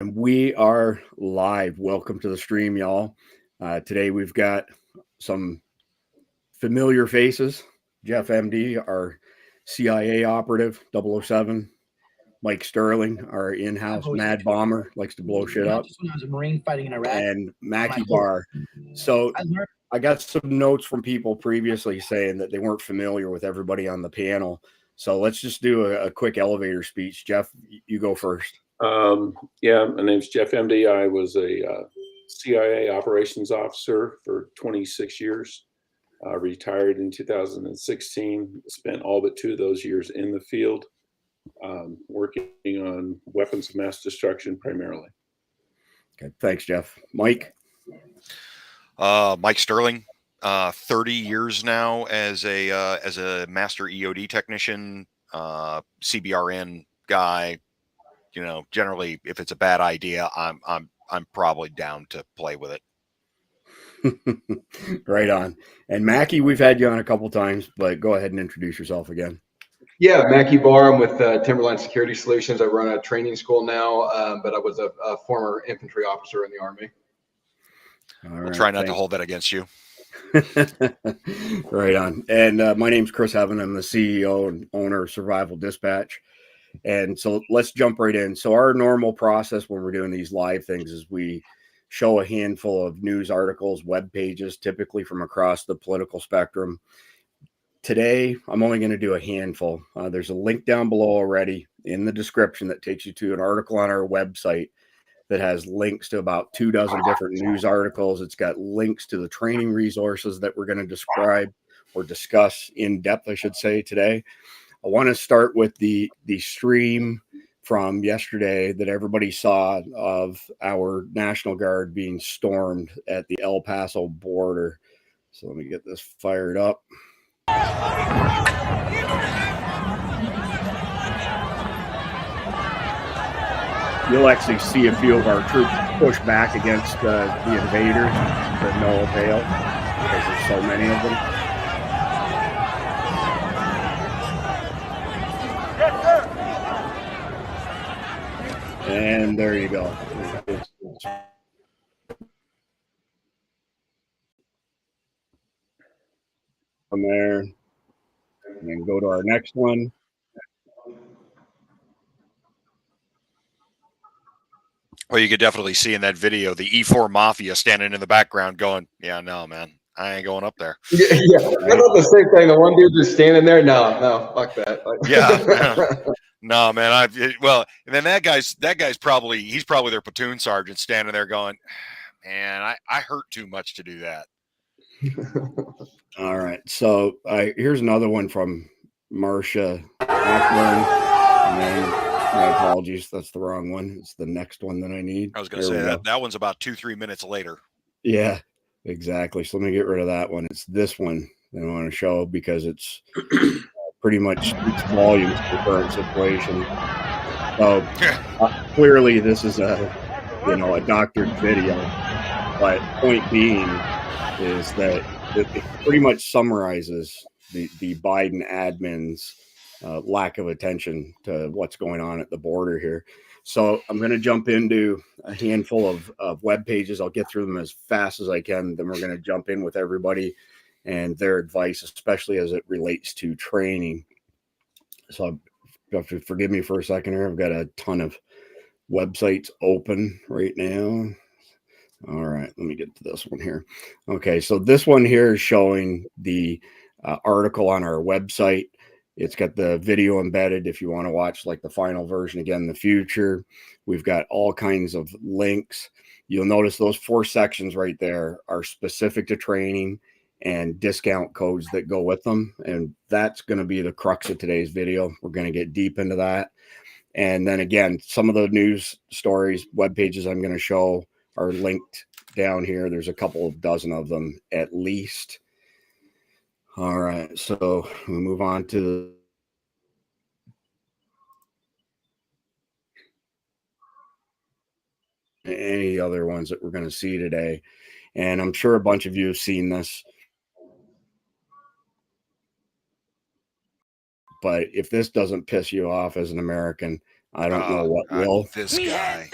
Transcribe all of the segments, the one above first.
And we are live. Welcome to the stream, y'all. Today we've got some familiar faces. Jeff Emde, our CIA operative, 007. Mike Sterling, our in-house mad bomber, likes to blow shit up. Just when I was a Marine fighting in Iraq. And Mackay Barr. So I got some notes from people previously saying that they weren't familiar with everybody on the panel. So let's just do a quick elevator speech. Jeff, you go first. Yeah, my name's Jeff Emde. I was a CIA operations officer for 26 years. Retired in 2016. Spent all but 2 of those years in the field, working on weapons of mass destruction primarily. Okay, thanks, Jeff. Mike? Mike Sterling. 30 years now as a master EOD technician, CBRN guy. You know, generally, if it's a bad idea, I'm probably down to play with it. Right on. And Mackay, we've had you on a couple times, but go ahead and introduce yourself again. Yeah, Mackay Barr. I'm with Timberline Security Solutions. I run a training school now, but I was a former infantry officer in the Army. I'll try not to hold that against you. Right on. And my name's Chris Heaven. I'm the CEO and owner of Survival Dispatch. And so let's jump right in. So our normal process when we're doing these live things is we show a handful of news articles, web pages, typically from across the political spectrum. Today, I'm only going to do a handful. There's a link down below already in the description that takes you to an article on our website that has links to about 24 different news articles. It's got links to the training resources that we're going to describe or discuss in depth, I should say, today. I want to start with the stream from yesterday that everybody saw of our National Guard being stormed at the El Paso border. So let me get this fired up. You'll actually see a few of our troops push back against the invaders to no avail because there's so many of them. And there you go. From there, and then go to our next one. Well, you could definitely see in that video the E4 Mafia standing in the background going, yeah, no, man, I ain't going up there. Yeah. I thought the same thing. The one dude just standing there. No, fuck that. Yeah. No, man. And then that guy's probably their platoon sergeant standing there going, man, I hurt too much to do that. All right. So here's another one from Marcia Blackburn. And my apologies. That's the wrong one. It's the next one that I need. I was going to say that one's about 2-3 minutes later. Yeah, exactly. So let me get rid of that one. It's this one that I want to show because it's pretty much speaks volumes to the current situation. So clearly this is a doctored video, but point being is that it pretty much summarizes the Biden admin's lack of attention to what's going on at the border here. So I'm going to jump into a handful of web pages. I'll get through them as fast as I can. Then we're going to jump in with everybody and their advice, especially as it relates to training. So you have to forgive me for a second here. I've got a ton of websites open right now. All right, let me get to this one here. Okay, so this one here is showing the article on our website. It's got the video embedded if you want to watch like the final version again in the future. We've got all kinds of links. You'll notice those 4 sections right there are specific to training and discount codes that go with them. And that's going to be the crux of today's video. We're going to get deep into that. And then again, some of the news stories, web pages I'm going to show are linked down here. There's a couple of dozen of them at least. All right, so we'll move on to any other ones that we're going to see today. And I'm sure a bunch of you have seen this. But if this doesn't piss you off as an American, I don't know what will. This guy.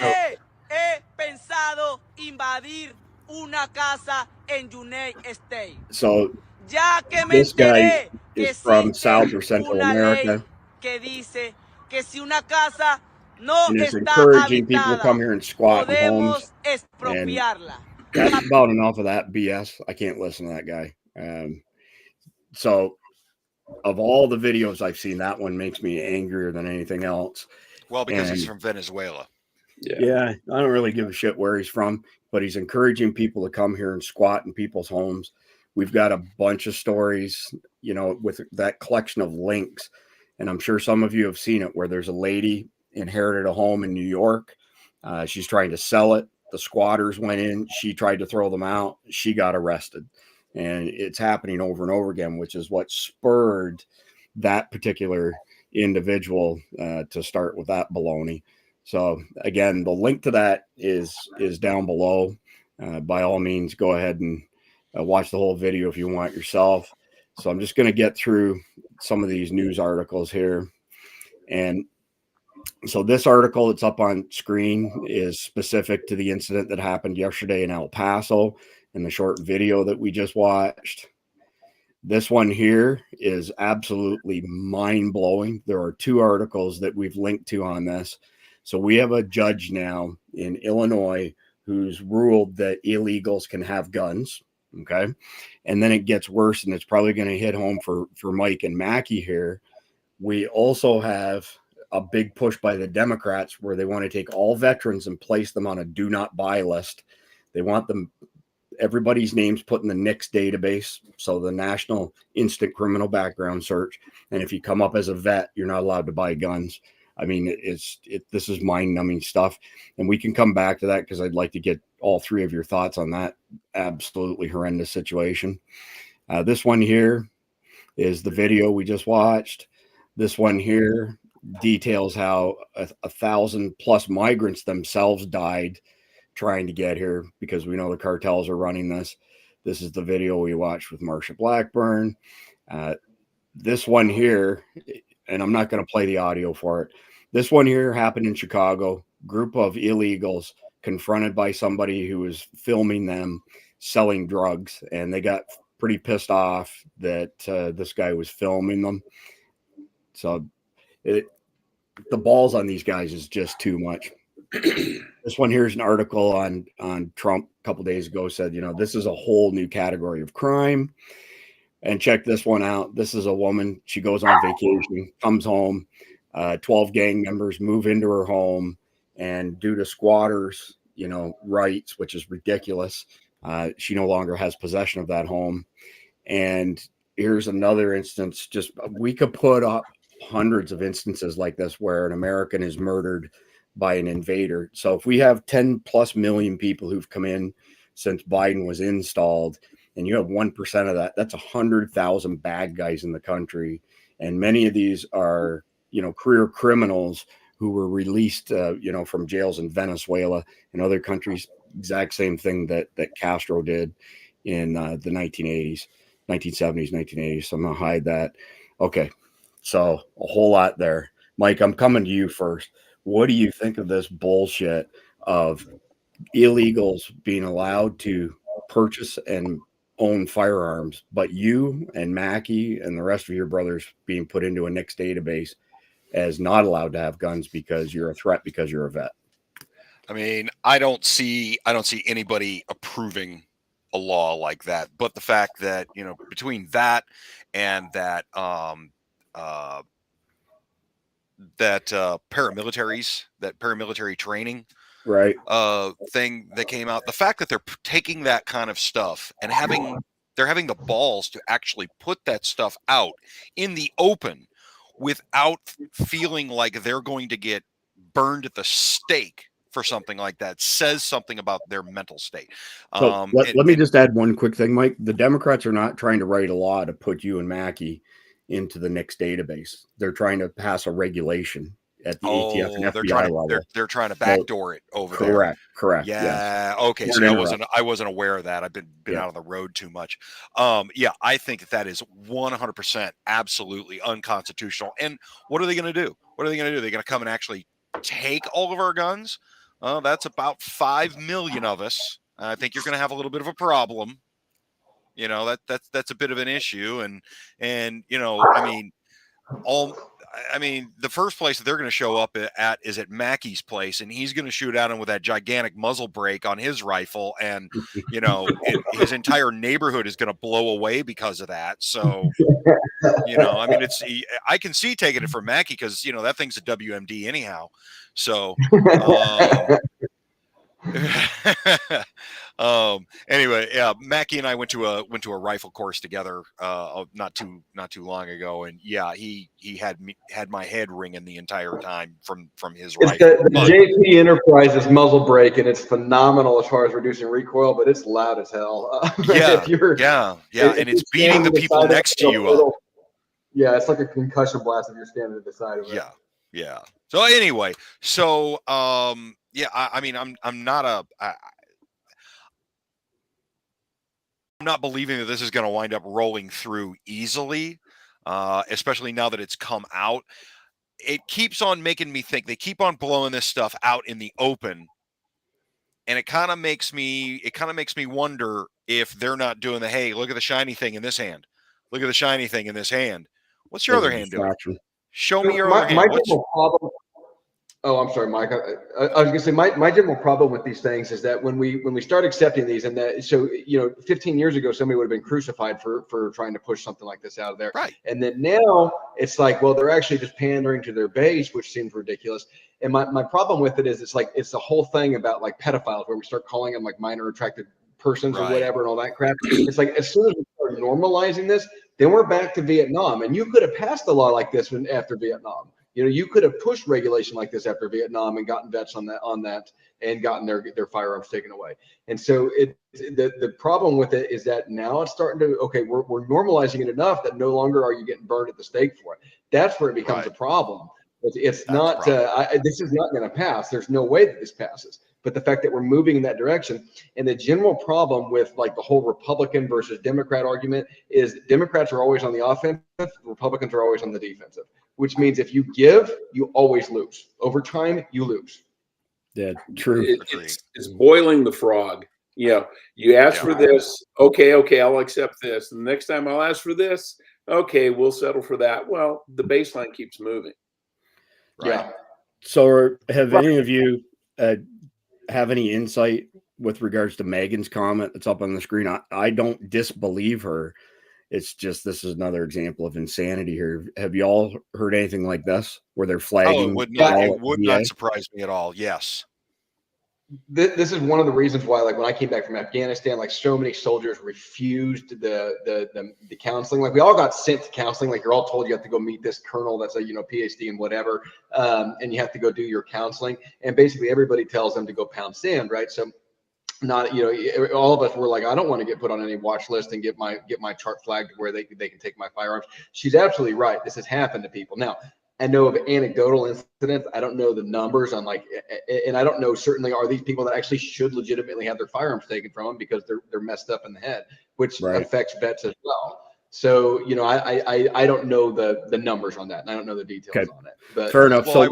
invadir una casa en United States. So Ya que me this guy enteré que is from existe South or Central una ley America que dice que si una casa no and is está encouraging people to come habitada, here and squat in homes. podemos And expropiarla. that's about enough of that BS. I can't listen to that guy. So of all the videos I've seen, that one makes me angrier than anything else. Well, because he's And from Venezuela. yeah, I don't really give a shit where he's from, but he's encouraging people to come here and squat in people's homes. We've got a bunch of stories, you know, with that collection of links. And I'm sure some of you have seen it where there's a lady inherited a home in New York. She's trying to sell it. The squatters went in. She tried to throw them out. She got arrested. And it's happening over and over again, which is what spurred that particular individual to start with that baloney. So again, the link to that is down below. By all means, go ahead and watch the whole video if you want yourself. So I'm just going to get through some of these news articles here. And so this article that's up on screen is specific to the incident that happened yesterday in El Paso and the short video that we just watched. This one here is absolutely mind-blowing. There are two articles that we've linked to on this. So we have a judge now in Illinois who's ruled that illegals can have guns. Okay. And then it gets worse, and it's probably going to hit home for Mike and Mackay here. We also have a big push by the Democrats where they want to take all veterans and place them on a do not buy list. They want them, everybody's names put in the NICS database. So the National Instant Criminal Background Search. And if you come up as a vet, you're not allowed to buy guns. I mean, this is mind-numbing stuff, and we can come back to that because I'd like to get all three of your thoughts on that absolutely horrendous situation. This one here is the video we just watched. This one here details how 1,000+ migrants themselves died trying to get here because we know the cartels are running this. This is the video we watched with Marsha Blackburn. This one here, and I'm not going to play the audio for it. This one here happened in Chicago. Group of illegals confronted by somebody who was filming them selling drugs, and they got pretty pissed off that this guy was filming them. So the balls on these guys is just too much. This one here is an article on Trump a couple days ago, said, you know, this is a whole new category of crime. And check this one out. This is a woman. She goes on vacation, comes home. 12 gang members move into her home, and due to squatters, you know, rights, which is ridiculous, she no longer has possession of that home. And here's another instance. Just we could put up hundreds of instances like this where an American is murdered by an invader. So if we have 10+ million people who've come in since Biden was installed, and you have 1% of that, that's 100,000 bad guys in the country. And many of these are, you know, career criminals who were released, you know, from jails in Venezuela and other countries. Exact same thing that Castro did in the 1970s, 1980s. So I'm going to hide that. Okay. So a whole lot there. Mike, I'm coming to you first. What do you think of this bullshit of illegals being allowed to purchase and own firearms, but you and Mackay and the rest of your brothers being put into a NICS database as not allowed to have guns because you're a threat because you're a vet? I mean, I don't see anybody approving a law like that. But the fact that, you know, between that and that paramilitaries, that paramilitary training right thing that came out, the fact that they're taking that kind of stuff and they're having the balls to actually put that stuff out in the open without feeling like they're going to get burned at the stake for something like that says something about their mental state. So let me just add one quick thing, Mike. The Democrats are not trying to write a law to put you and Mackay into the NICS database. They're trying to pass a regulation at the ATF and FBI level. They're trying to backdoor it over there. Correct. Yeah. Yes. Okay. So I wasn't aware of that. I've been out on the road too much. Yeah, I think that is 100% absolutely unconstitutional. And what are they going to do? They're going to come and actually take all of our guns? That's about 5 million of us I think you're going to have a little bit of a problem. You know, that's a bit of an issue. And, you know, I mean, the first place that they're going to show up at is at Mackay's place, and he's going to shoot at him with that gigantic muzzle brake on his rifle. And, you know, his entire neighborhood is going to blow away because of that. So, you know, I mean, I can see taking it from Mackay because, you know, that thing's a WMD anyhow. So, anyway, yeah, Mackay and I went to a rifle course together not too long ago, and yeah, he had my head ringing the entire time from his rifle. The JP Enterprises muzzle brake, and it's phenomenal as far as reducing recoil, but it's loud as hell. Yeah, and it's beating the people next to you up. Yeah, it's like a concussion blast if you're standing at the side of it. Yeah. So anyway, yeah, I mean, I'm not believing that this is going to wind up rolling through easily, especially now that it's come out. It keeps on making me think. They keep on blowing this stuff out in the open, and it kind of makes me wonder if they're not doing the, hey, look at the shiny thing in this hand. Look at the shiny thing in this hand. What's your other hand doing? Show me your other hand. Oh, I'm sorry, Mike. I was gonna say my general problem with these things is that when we start accepting these, and that, so, you know, 15 years ago somebody would have been crucified for trying to push something like this out of there, right? And then now it's like, well, they're actually just pandering to their base, which seems ridiculous. And my problem with it is it's the whole thing about like pedophiles, where we start calling them like minor attracted persons or whatever and all that crap. It's like as soon as we start normalizing this, then we're back to Vietnam. And you could have passed a law like this after Vietnam. You know, you could have pushed regulation like this after Vietnam and gotten vets on that and gotten their firearms taken away. And so the problem with it is that now it's starting to, okay, we're normalizing it enough that no longer are you getting burned at the stake for it. That's where it becomes a problem. It's not, this is not going to pass. There's no way that this passes. But the fact that we're moving in that direction, and the general problem with like the whole Republican versus Democrat argument is Democrats are always on the offensive, Republicans are always on the defensive, which means if you give, you always lose. Over time, you lose. Yeah, true. It's boiling the frog. Yeah, you ask for this. Okay, I'll accept this. And the next time I'll ask for this. Okay, we'll settle for that. Well, the baseline keeps moving. Right. Yeah. So have any of you have any insight with regards to Megan's comment that's up on the screen? I don't disbelieve her. It's just, this is another example of insanity here. Have you all heard anything like this where they're flagging? It would not surprise me at all. Yes. This is one of the reasons why, like when I came back from Afghanistan, like so many soldiers refused the counseling. Like we all got sent to counseling. Like you're all told you have to go meet this colonel that's a PhD and whatever, and you have to go do your counseling. And basically everybody tells them to go pound sand, right? So not, all of us were like, I don't want to get put on any watch list and get my chart flagged where they can take my firearms. She's absolutely right. This has happened to people. Now, I know of anecdotal incidents. I don't know the numbers on and I don't know certainly are these people that actually should legitimately have their firearms taken from them because they're messed up in the head, which affects vets as well. So, I don't know the numbers on that, and I don't know the details on it. But fair enough. Well, so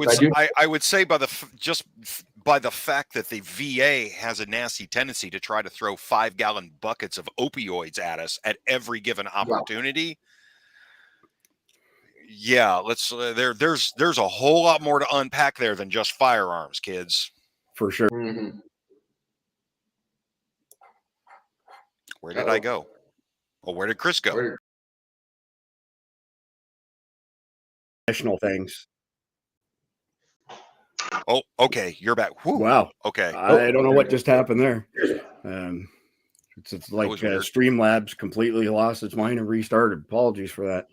I would say by the fact that the VA has a nasty tendency to try to throw 5-gallon buckets of opioids at us at every given opportunity. Yeah, there's a whole lot more to unpack there than just firearms, kids. For sure. Mm-hmm. Where did I go? Well, where did Chris go? Additional things. Oh, okay, you're back. Whew. Wow. Okay. I don't know what just happened there. It's like Streamlabs completely lost its mind and restarted. Apologies for that.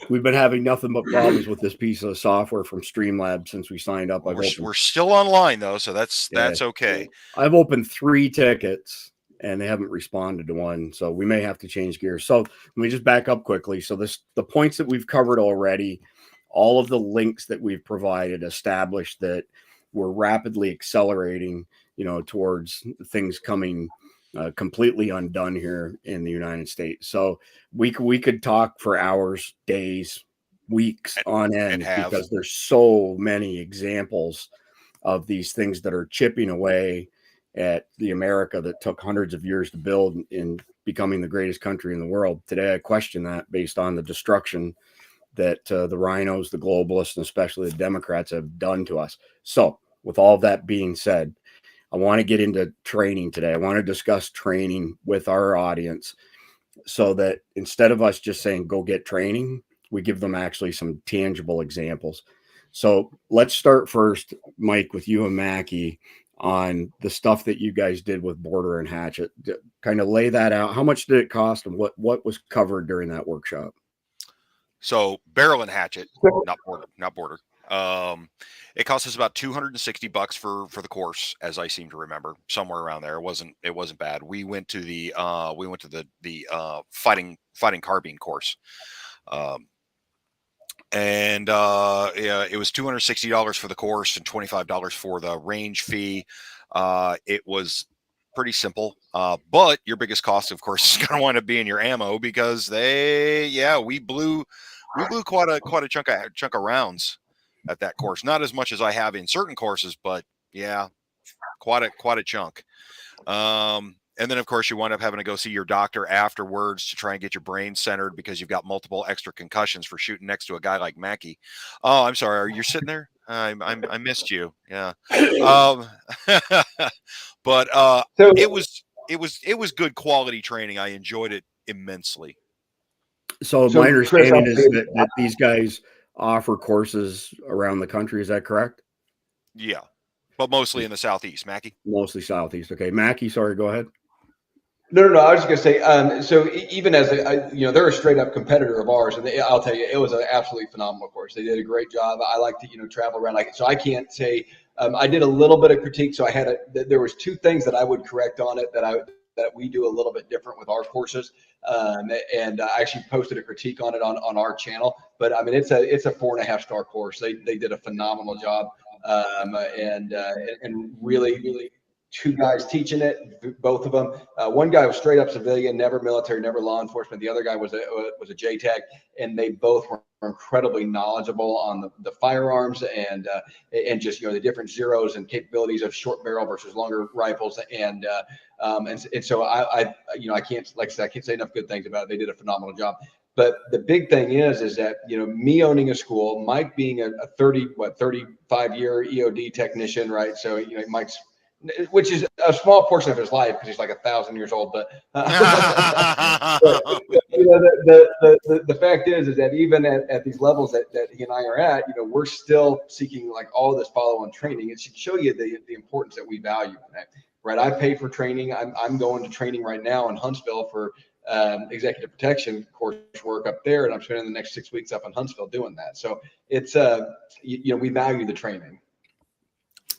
We've been having nothing but problems with this piece of software from Streamlabs since we signed up. We're still online though, so that's okay. I've opened 3 tickets and they haven't responded to one, so we may have to change gears. So let me just back up quickly. So the points that we've covered already, all of the links that we've provided establish that we're rapidly accelerating, towards things coming completely undone here in the United States. So we could talk for hours, days, weeks on end because there's so many examples of these things that are chipping away at the America that took hundreds of years to build in becoming the greatest country in the world. Today, I question that based on the destruction that the rhinos, the globalists, and especially the Democrats have done to us. So with all that being said, I want to get into training today. I want to discuss training with our audience so that instead of us just saying, go get training, we give them actually some tangible examples. So let's start first, Mike, with you and Mackay on the stuff that you guys did with Border and Hatchet. Kind of lay that out. How much did it cost and what was covered during that workshop? So barrel and hatchet, not border. It cost us about $260 for the course, as I seem to remember, somewhere around there. It wasn't bad. We went to the fighting carbine course. Yeah, it was $260 for the course and $25 for the range fee. It was pretty simple. But your biggest cost, of course, is going to wind up being your ammo, because we blew quite a chunk of rounds at that course. Not as much as I have in certain courses, but yeah, quite a chunk. And then, of course, you wind up having to go see your doctor afterwards to try and get your brain centered because you've got multiple extra concussions for shooting next to a guy like Mackay. Oh, I'm sorry. Are you sitting there? I missed you. Yeah. But So it was good quality training. I enjoyed it immensely. So So, my understanding Chris, is that these guys offer courses around the country. Is that correct? Yeah, but mostly in the Southeast. Mackay? Mostly Southeast. Okay. Mackay, sorry, go ahead. No. I was just gonna say, so even as they're a straight up competitor of ours, and I'll tell you, it was an absolutely phenomenal course. They did a great job. I like to travel around so I can't say I did a little bit of critique. So there was two things that I would correct on it that we do a little bit different with our courses, and I actually posted a critique on it on our channel. But I mean, it's a 4.5-star course. They did a phenomenal job, and really. Two guys teaching it, both of them. One guy was straight up civilian, never military, never law enforcement. The other guy was a JTAG, and they both were incredibly knowledgeable on the firearms and just the different zeros and capabilities of short barrel versus longer rifles. And so I can't, like I said, I can't say enough good things about it. They did a phenomenal job. But the big thing is that, me owning a school, Mike being a 35-year EOD technician, right? So, Mike's, which is a small portion of his life because he's like 1,000 years old. But the fact is that even at these levels that he and I are at, we're still seeking like all of this follow-on training. It should show you the importance that we value in that, right? I pay for training. I'm going to training right now in Huntsville for executive protection coursework up there, and I'm spending the next 6 weeks up in Huntsville doing that. So it's we value the training.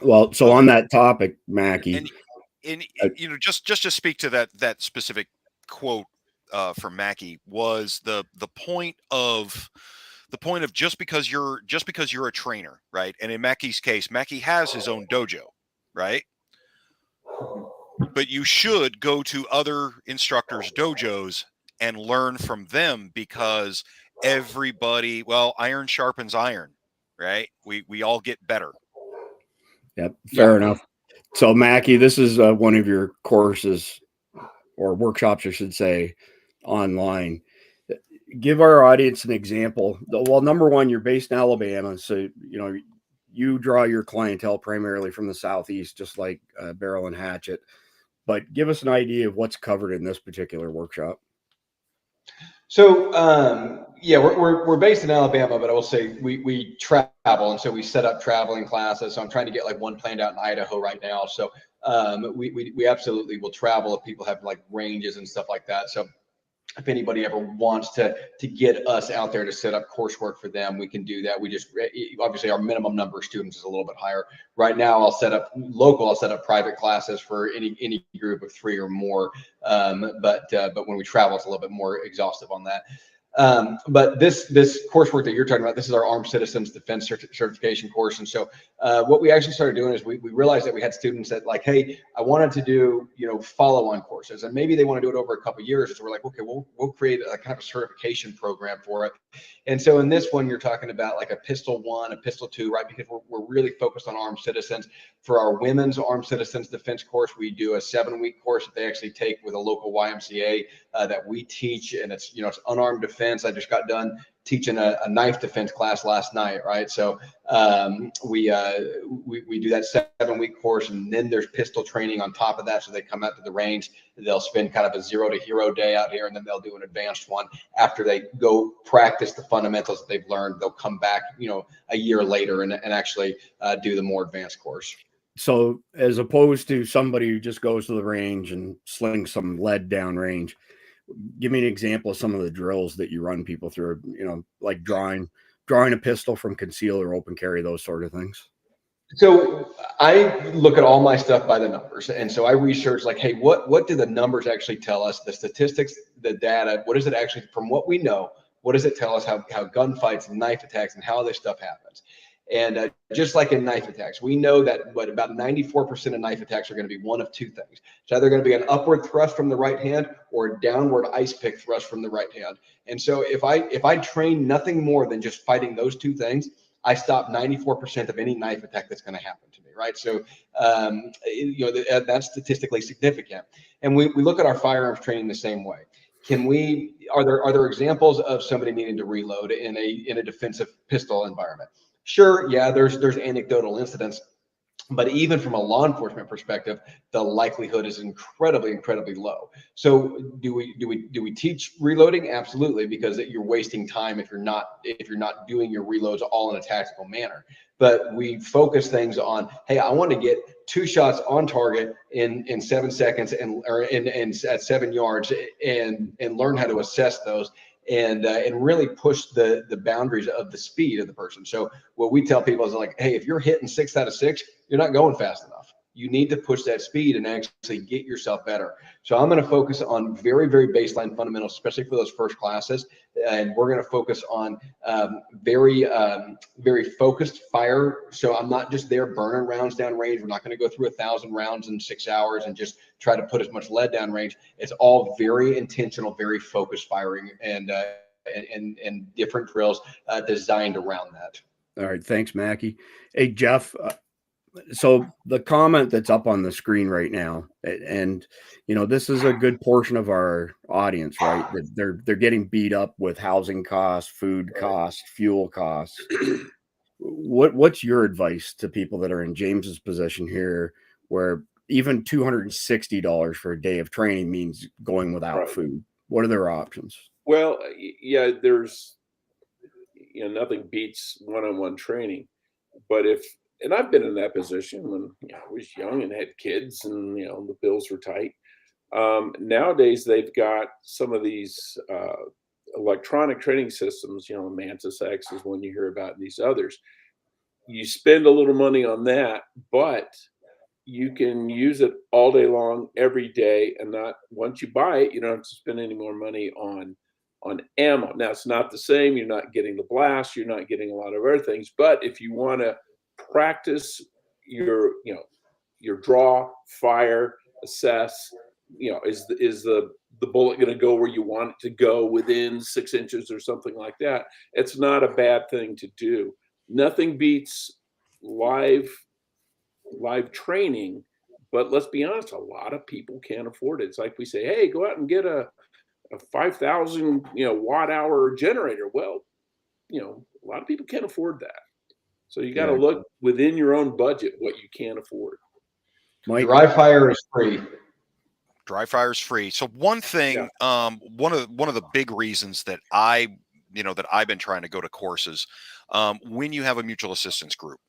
Well, so on that topic, Mackay, and just to speak to that specific quote from Mackay, was the point of just because you're a trainer, right? And in Mackay's case, Mackay has his own dojo, right? But you should go to other instructors' dojos and learn from them, because everybody, iron sharpens iron, right? We all get better. Yep, fair enough. So, Mackay, this is one of your courses or workshops, I should say, online. Give our audience an example. Well, number one, you're based in Alabama, so you draw your clientele primarily from the Southeast, just like Barrel and Hatchet. But give us an idea of what's covered in this particular workshop. So we're based in Alabama, but I will say we travel, and so we set up traveling classes. So I'm trying to get like one planned out in Idaho right now. So we absolutely will travel if people have like ranges and stuff like that. So if anybody ever wants to get us out there to set up coursework for them, we can do that. We just obviously our minimum number of students is a little bit higher. Right now, I'll set up private classes for any group of 3 or more. But when we travel, it's a little bit more exhaustive on that. But this coursework that you're talking about, this is our Armed Citizens Defense Certification course. And so what we actually started doing is we realized that we had students that like, hey, I wanted to do, follow-on courses, and maybe they want to do it over a couple of years. So we're like, okay, we'll create a kind of a certification program for it. And so in this one, you're talking about like a Pistol 1, a Pistol 2, right? Because we're really focused on armed citizens. For our women's Armed Citizens Defense course, we do a 7-week course that they actually take with a local YMCA that we teach, and it's it's unarmed defense. I just got done teaching a knife defense class last night, right? So we do that 7-week course, and then there's pistol training on top of that. So they come out to the range, they'll spend kind of a 0 to hero day out here, and then they'll do an advanced one after they go practice the fundamentals that they've learned. They'll come back, a year later and actually do the more advanced course. So as opposed to somebody who just goes to the range and slings some lead down range, give me an example of some of the drills that you run people through, like drawing a pistol from conceal or open carry, those sort of things. So I look at all my stuff by the numbers. And so I research like, hey, what do the numbers actually tell us? The statistics, the data, what is it actually, from what we know, what does it tell us how gunfights and knife attacks and how this stuff happens? And just like in knife attacks, we know that about 94% of knife attacks are going to be one of two things. It's either going to be an upward thrust from the right hand or a downward ice pick thrust from the right hand. And so if I train nothing more than just fighting those two things, I stop 94% of any knife attack that's going to happen to me, right? So that's statistically significant. And we look at our firearms training the same way. Are there examples of somebody needing to reload in a defensive pistol environment? Sure, yeah, there's anecdotal incidents, but even from a law enforcement perspective, the likelihood is incredibly low. So do we teach reloading? Absolutely, because you're wasting time if you're not doing your reloads all in a tactical manner. But we focus things on, hey, I want to get 2 shots on target in 7 seconds or at 7 yards and learn how to assess those. And really push the boundaries of the speed of the person. So what we tell people is like, hey, if you're hitting 6 out of 6, you're not going fast enough. You need to push that speed and actually get yourself better. So I'm going to focus on very baseline fundamentals, especially for those first classes. And we're going to focus on very focused fire. So I'm not just there burning rounds down range. We're not going to go through 1,000 rounds in 6 hours and just try to put as much lead down range. It's all very intentional, very focused firing and different drills designed around that. All right. Thanks, Mackay. Hey, Jeff. So the comment that's up on the screen right now, and this is a good portion of our audience, right? They're getting beat up with housing costs, food costs, fuel costs. What's your advice to people that are in James's position here, where even $260 for a day of training means going without food? What are their options? Well, yeah, there's nothing beats one-on-one training, but and I've been in that position when I was young and had kids and, the bills were tight. Nowadays, they've got some of these electronic training systems, Mantis X is one you hear about, and these others. You spend a little money on that, but you can use it all day long, every day, and not once you buy it, you don't have to spend any more money on ammo. Now, it's not the same. You're not getting the blast. You're not getting a lot of other things. But if you want to practice your draw, fire, assess, is the bullet going to go where you want it to go within 6 inches or something like that? It's not a bad thing to do. Nothing beats live training, but let's be honest, a lot of people can't afford it. It's like we say, hey, go out and get a 5,000 watt hour generator. Well, a lot of people can't afford that. So you got to look within your own budget what you can afford. Dry fire is free. Dry fire is free. So one thing, one of the big reasons that I've been trying to go to courses, when you have a mutual assistance group,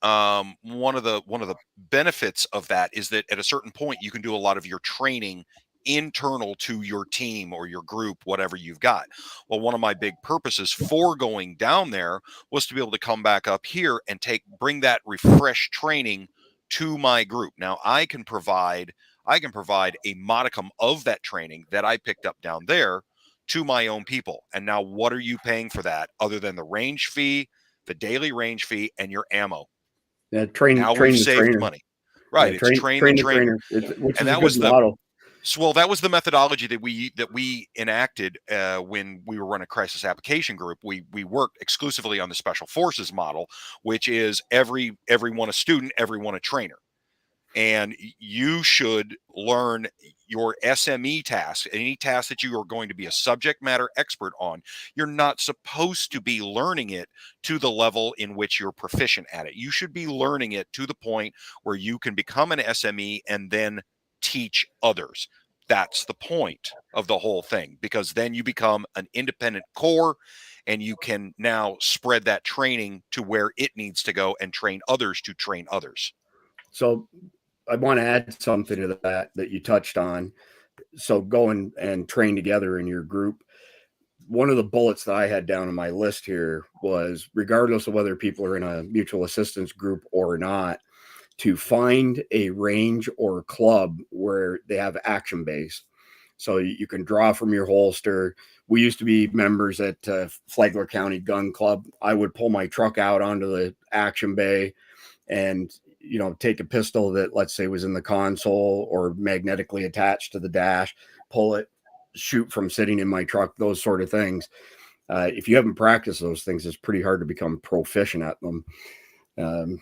one of the benefits of that is that at a certain point you can do a lot of your training internal to your team or your group, whatever you've got. Well, one of my big purposes for going down there was to be able to come back up here and bring that refreshed training to my group. Now I can provide a modicum of that training that I picked up down there to my own people. And now what are you paying for that other than the range fee, the daily range fee, and your ammo? Yeah, Now we've saved money. Right. Yeah, it's train the trainer. Which and is that a was good model. Well, that was the methodology that we enacted when we were running crisis application group. We worked exclusively on the special forces model, which is everyone a student, everyone a trainer. And you should learn your SME task, any task that you are going to be a subject matter expert on. You're not supposed to be learning it to the level in which you're proficient at it. You should be learning it to the point where you can become an SME and then teach others. That's the point of the whole thing, because then you become an independent corps and you can now spread that training to where it needs to go and train others to train others. So I want to add something to that you touched on. So go and train together in your group. One of the bullets that I had down on my list here was, regardless of whether people are in a mutual assistance group or not, to find a range or club where they have action base. So you can draw from your holster. We used to be members at Flagler County Gun Club. I would pull my truck out onto the action bay and, you know, take a pistol that, let's say, was in the console or magnetically attached to the dash, pull it, shoot from sitting in my truck, those sort of things. If you haven't practiced those things, it's pretty hard to become proficient at them.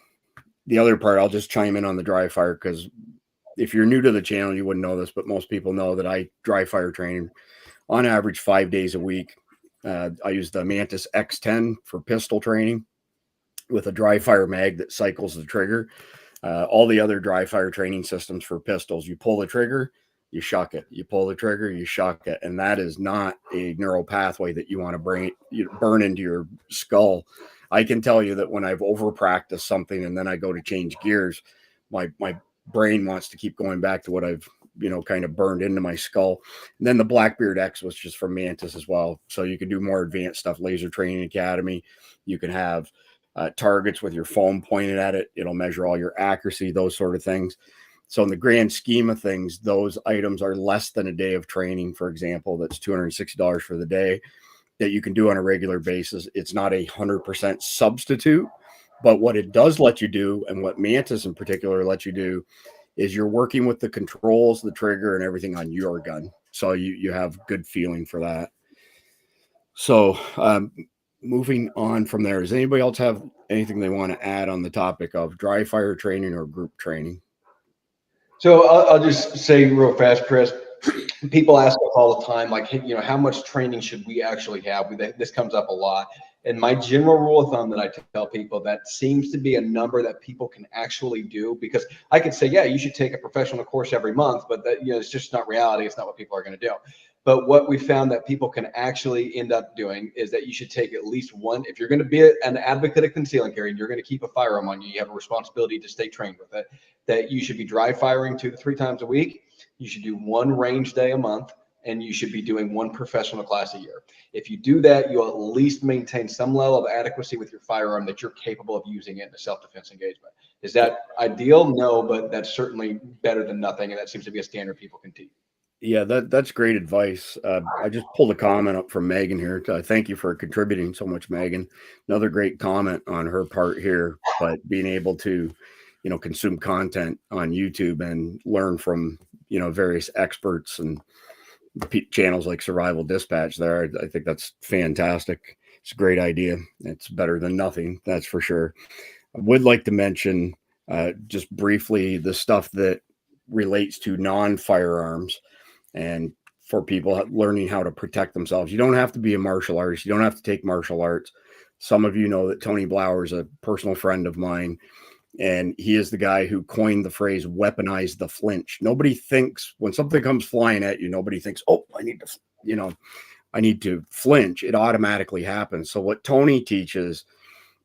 The other part, I'll just chime in on the dry fire, because if you're new to the channel, you wouldn't know this, but most people know that I dry fire train on average 5 days a week. I use the Mantis X10 for pistol training with a dry fire mag that cycles the trigger. All the other dry fire training systems for pistols, you pull the trigger, you shuck it. You pull the trigger, you shuck it. And that is not a neural pathway that you want to burn into your skull. I can tell you that when I've over practiced something and then I go to change gears, my brain wants to keep going back to what I've, kind of burned into my skull. And then the Blackbeard X was just from Mantis as well. So you can do more advanced stuff, Laser Training Academy. You can have targets with your phone pointed at it. It'll measure all your accuracy, those sort of things. So in the grand scheme of things, those items are less than a day of training, for example. That's $260 for the day that you can do on a regular basis. It's not 100% substitute, but what it does let you do, and what Mantis in particular lets you do, is you're working with the controls, the trigger, and everything on your gun. So you have good feeling for that. So moving on from there, does anybody else have anything they want to add on the topic of dry fire training or group training? So I'll just say real fast, Chris, people ask us all the time, like, hey, how much training should we actually have? This comes up a lot. And my general rule of thumb that I tell people, that seems to be a number that people can actually do, because I could say, yeah, you should take a professional course every month, but that, it's just not reality. It's not what people are going to do. But what we found that people can actually end up doing is that you should take at least one. If you're going to be an advocate of conceal and carry, and you're going to keep a firearm on you, you have a responsibility to stay trained with it, that you should be dry firing 2 to 3 times a week. You should do 1 range day a month, and you should be doing 1 professional class a year. If you do that, you'll at least maintain some level of adequacy with your firearm, that you're capable of using it in a self-defense engagement. Is that ideal? No, but that's certainly better than nothing, and that seems to be a standard people can teach. Yeah, that's great advice. I just pulled a comment up from Megan here. Thank you for contributing so much, Megan. Another great comment on her part here, but being able to, consume content on YouTube and learn from, various experts and channels like Survival Dispatch there. I think that's fantastic. It's a great idea. It's better than nothing, that's for sure. I would like to mention just briefly the stuff that relates to non-firearms. And for people learning how to protect themselves, you don't have to be a martial artist. You don't have to take martial arts. Some of you know that Tony Blauer is a personal friend of mine, and he is the guy who coined the phrase "weaponize the flinch." Nobody thinks when something comes flying at you, nobody thinks, "Oh, I need to flinch." It automatically happens. So what Tony teaches,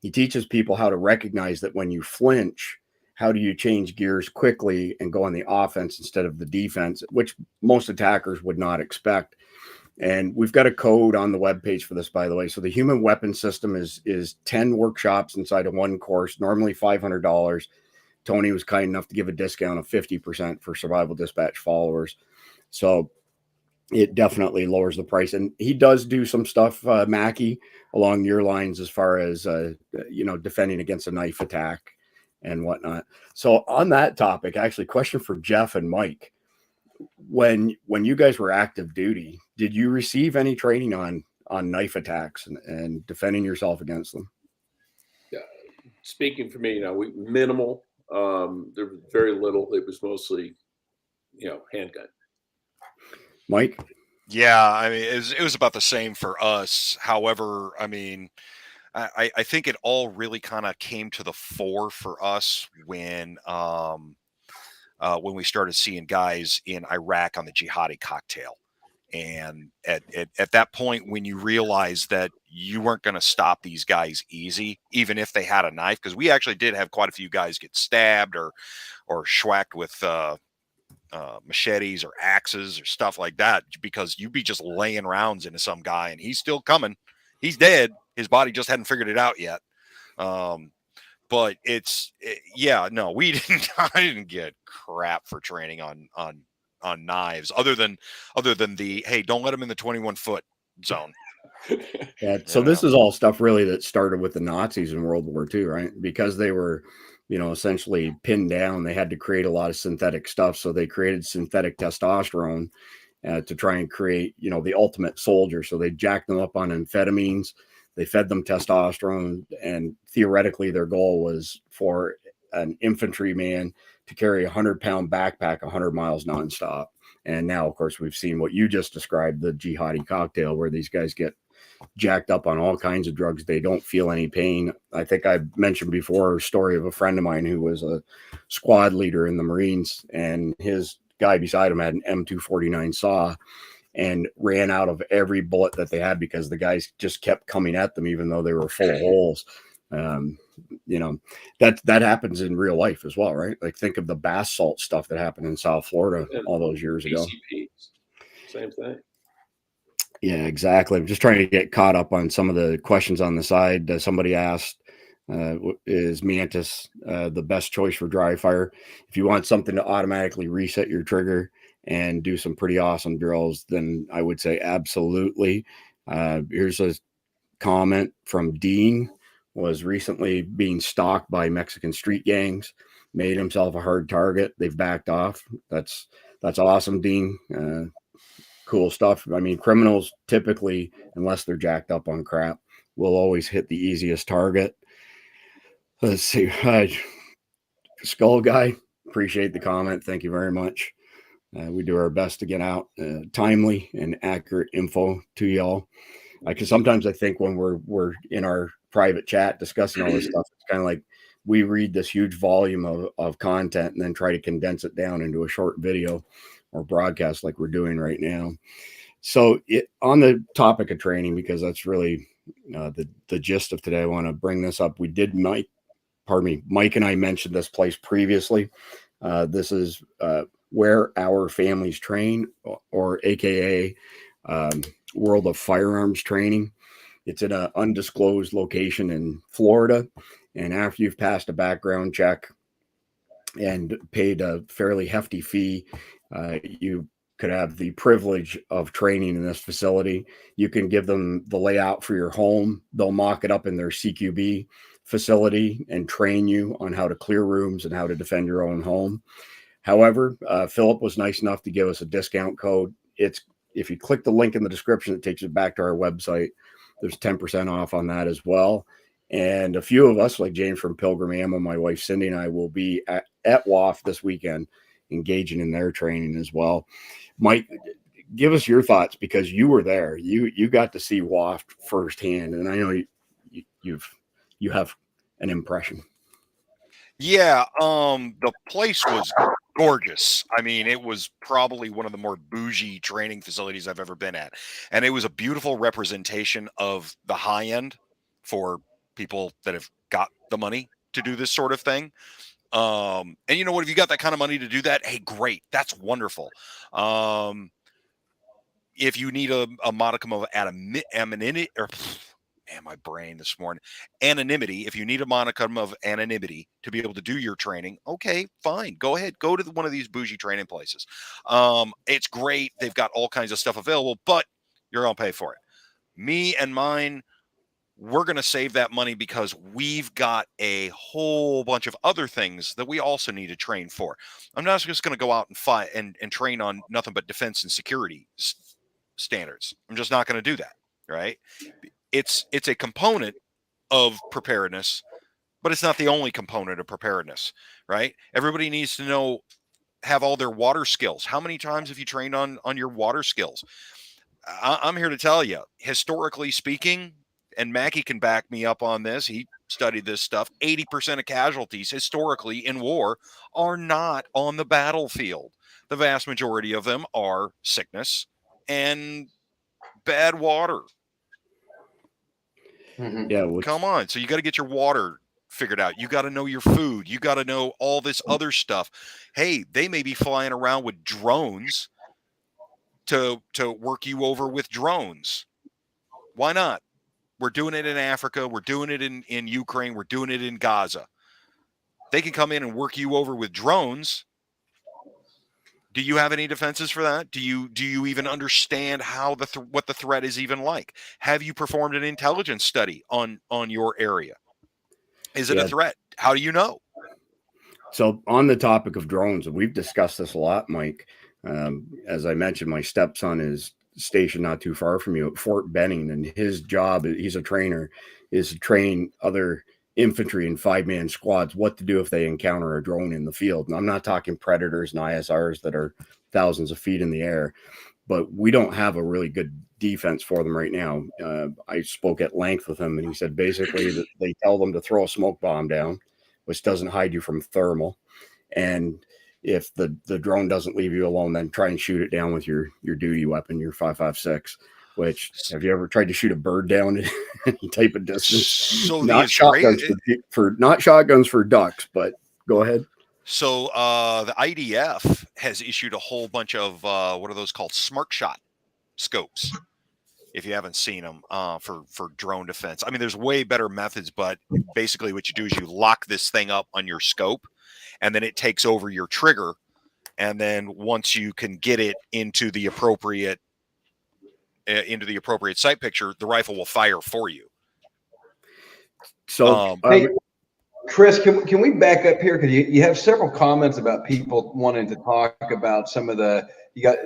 he teaches people how to recognize that when you flinch, how do you change gears quickly and go on the offense instead of the defense, which most attackers would not expect. And we've got a code on the webpage for this, by the way. So the human weapon system is 10 workshops inside of 1 course, normally $500. Tony was kind enough to give a discount of 50% for Survival Dispatch followers. So it definitely lowers the price. And he does do some stuff, Mackay, along your lines as far as, defending against a knife attack and whatnot. So on that topic, actually, question for Jeff and Mike. When you guys were active duty, did you receive any training on knife attacks and defending yourself against them? Yeah. Speaking for me, we minimal. There was very little. It was mostly, handgun. Mike? Yeah, I mean, it was about the same for us. However, I mean, I think it all really kind of came to the fore for us when we started seeing guys in Iraq on the Jihadi cocktail. And at that point, when you realize that you weren't going to stop these guys easy, even if they had a knife, because we actually did have quite a few guys get stabbed or schwacked with machetes or axes or stuff like that, because you'd be just laying rounds into some guy and he's still coming. He's dead. His body just hadn't figured it out yet. But we didn't. I didn't get crap for training on knives, other than the, hey, don't let them in the 21-foot zone. Yeah. So this is all stuff really that started with the Nazis in World War II, right? Because they were, essentially pinned down. They had to create a lot of synthetic stuff. So they created synthetic testosterone to try and create, the ultimate soldier. So they jacked them up on amphetamines. They fed them testosterone, and theoretically their goal was for an infantryman to carry a 100-pound backpack 100 miles nonstop. And now, of course, we've seen what you just described, the Jihadi cocktail, where these guys get jacked up on all kinds of drugs. They don't feel any pain. I think I mentioned before a story of a friend of mine who was a squad leader in the Marines, and his guy beside him had an M249 saw and ran out of every bullet that they had because the guys just kept coming at them, even though they were full of holes. That happens in real life as well, right? Like, think of the bath salt stuff that happened in South Florida all those years ago. Same thing. Yeah, exactly. I'm just trying to get caught up on some of the questions on the side. Somebody asked, is Mantis the best choice for dry fire? If you want something to automatically reset your trigger and do some pretty awesome drills, then I would say absolutely. Here's a comment from Dean. Was recently being stalked by Mexican street gangs, made himself a hard target. They've backed off. That's awesome, Dean. Cool stuff. I mean, criminals typically, unless they're jacked up on crap, will always hit the easiest target. Let's see. Skull Guy, appreciate the comment. Thank you very much. We do our best to get out timely and accurate info to y'all. Because sometimes I think when we're in our private chat discussing all this stuff, it's kind of like we read this huge volume of content and then try to condense it down into a short video or broadcast like we're doing right now. So on the topic of training, because that's really the gist of today, I want to bring this up. We did Mike and I mentioned this place previously. This is where our families train, or AKA World of Firearms Training. It's in an undisclosed location in Florida. And after you've passed a background check and paid a fairly hefty fee, you could have the privilege of training in this facility. You can give them the layout for your home. They'll mock it up in their CQB facility and train you on how to clear rooms and how to defend your own home. However, Philip was nice enough to give us a discount code. If you click the link in the description, it takes you back to our website. There's 10% off on that as well. And a few of us, like James from Pilgrim Ammo, my wife Cindy, and I will be at WAF this weekend, engaging in their training as well. Mike, give us your thoughts, because you were there. You got to see WAF firsthand, and I know you have an impression. Yeah, the place was gorgeous. I mean, it was probably one of the more bougie training facilities I've ever been at. And it was a beautiful representation of the high end for people that have got the money to do this sort of thing. And you know what, if you got that kind of money to do that, hey, great. That's wonderful. If you need a modicum of anonymity, or man, my brain this morning. Anonymity. If you need a monicum of anonymity to be able to do your training, okay, fine. Go ahead. Go to one of these bougie training places. It's great. They've got all kinds of stuff available, but you're going to pay for it. Me and mine, we're going to save that money because we've got a whole bunch of other things that we also need to train for. I'm not just going to go out and fight and train on nothing but defense and security standards. I'm just not going to do that, right? It's a component of preparedness, but it's not the only component of preparedness, right? Everybody needs to have all their water skills. How many times have you trained on your water skills? I'm here to tell you, historically speaking, and Mackay can back me up on this. He studied this stuff. 80% of casualties historically in war are not on the battlefield. The vast majority of them are sickness and bad water. Mm-hmm. Yeah. Come on. So you got to get your water figured out. You got to know your food. You got to know all this other stuff. Hey, they may be flying around with drones to work you over with drones. Why not? We're doing it in Africa. We're doing it in Ukraine. We're doing it in Gaza. They can come in and work you over with drones. Do you have any defenses for that? Do you even understand how what the threat is even like? Have you performed an intelligence study on your area? Is it a threat? How do you know? So on the topic of drones, we've discussed this a lot, Mike. As I mentioned, my stepson is stationed not too far from you at Fort Benning, and his job, he's a trainer, is to train other infantry and 5-man squads what to do if they encounter a drone in the field. And I'm not talking predators and ISRs that are thousands of feet in the air, but we don't have a really good defense for them right now. I spoke at length with him, and he said basically that they tell them to throw a smoke bomb down, which doesn't hide you from thermal. And if the drone doesn't leave you alone, then try and shoot it down with your duty weapon, your 5.56. Which, have you ever tried to shoot a bird down at any type of distance? So not shotguns not shotguns for ducks, but go ahead. So the IDF has issued a whole bunch of what are those called? Smart shot scopes. If you haven't seen them for drone defense, I mean, there's way better methods, but basically what you do is you lock this thing up on your scope, and then it takes over your trigger, and then once you can get it into the appropriate sight picture, the rifle will fire for you. So, hey, Chris, can we back up here? Because you have several comments about people wanting to talk about some of the, you got,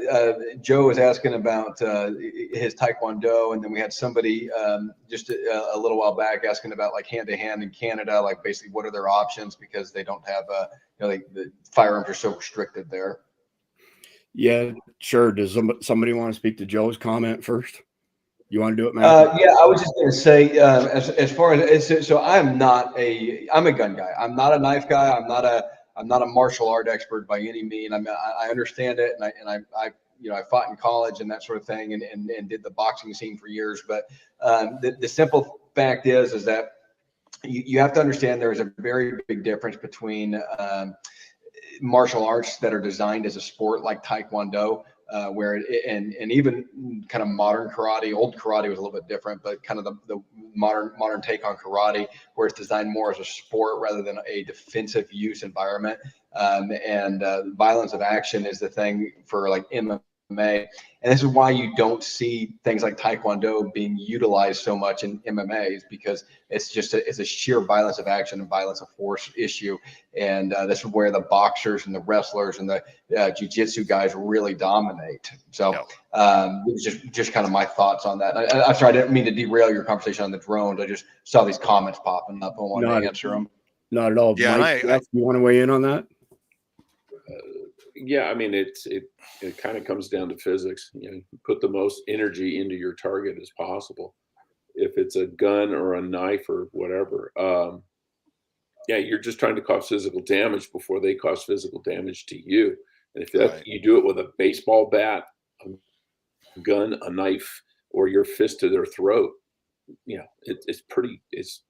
Joe was asking about his Taekwondo, and then we had somebody just a little while back asking about like hand-to-hand in Canada, like basically what are their options because they don't have, the firearms are so restricted there. Yeah, sure. Does somebody want to speak to Joe's comment first? You want to do it, Matt? Yeah, I was just going to say, as far as so, I'm a gun guy. I'm not a knife guy. I'm not a martial art expert by any means. I understand it, and I fought in college and that sort of thing, and did the boxing scene for years. But the simple fact is that you have to understand there is a very big difference between martial arts that are designed as a sport like Taekwondo, where and even kind of modern karate. Old karate was a little bit different, but kind of the modern take on karate, where it's designed more as a sport rather than a defensive use environment. Violence of action is the thing for like MMA. And this is why you don't see things like Taekwondo being utilized so much in MMA, is because it's a sheer violence of action and violence of force issue. And this is where the boxers and the wrestlers and the jiu-jitsu guys really dominate. So it was just kind of my thoughts on that. I'm sorry, I didn't mean to derail your conversation on the drones. I just saw these comments popping up. I wanted to answer them. Not at all. Yeah, Mike, you want to weigh in on that? Yeah, I mean, it kind of comes down to physics. You put the most energy into your target as possible. If it's a gun or a knife or whatever, you're just trying to cause physical damage before they cause physical damage to you. And if you do it with a baseball bat, a gun, a knife, or your fist to their throat, it's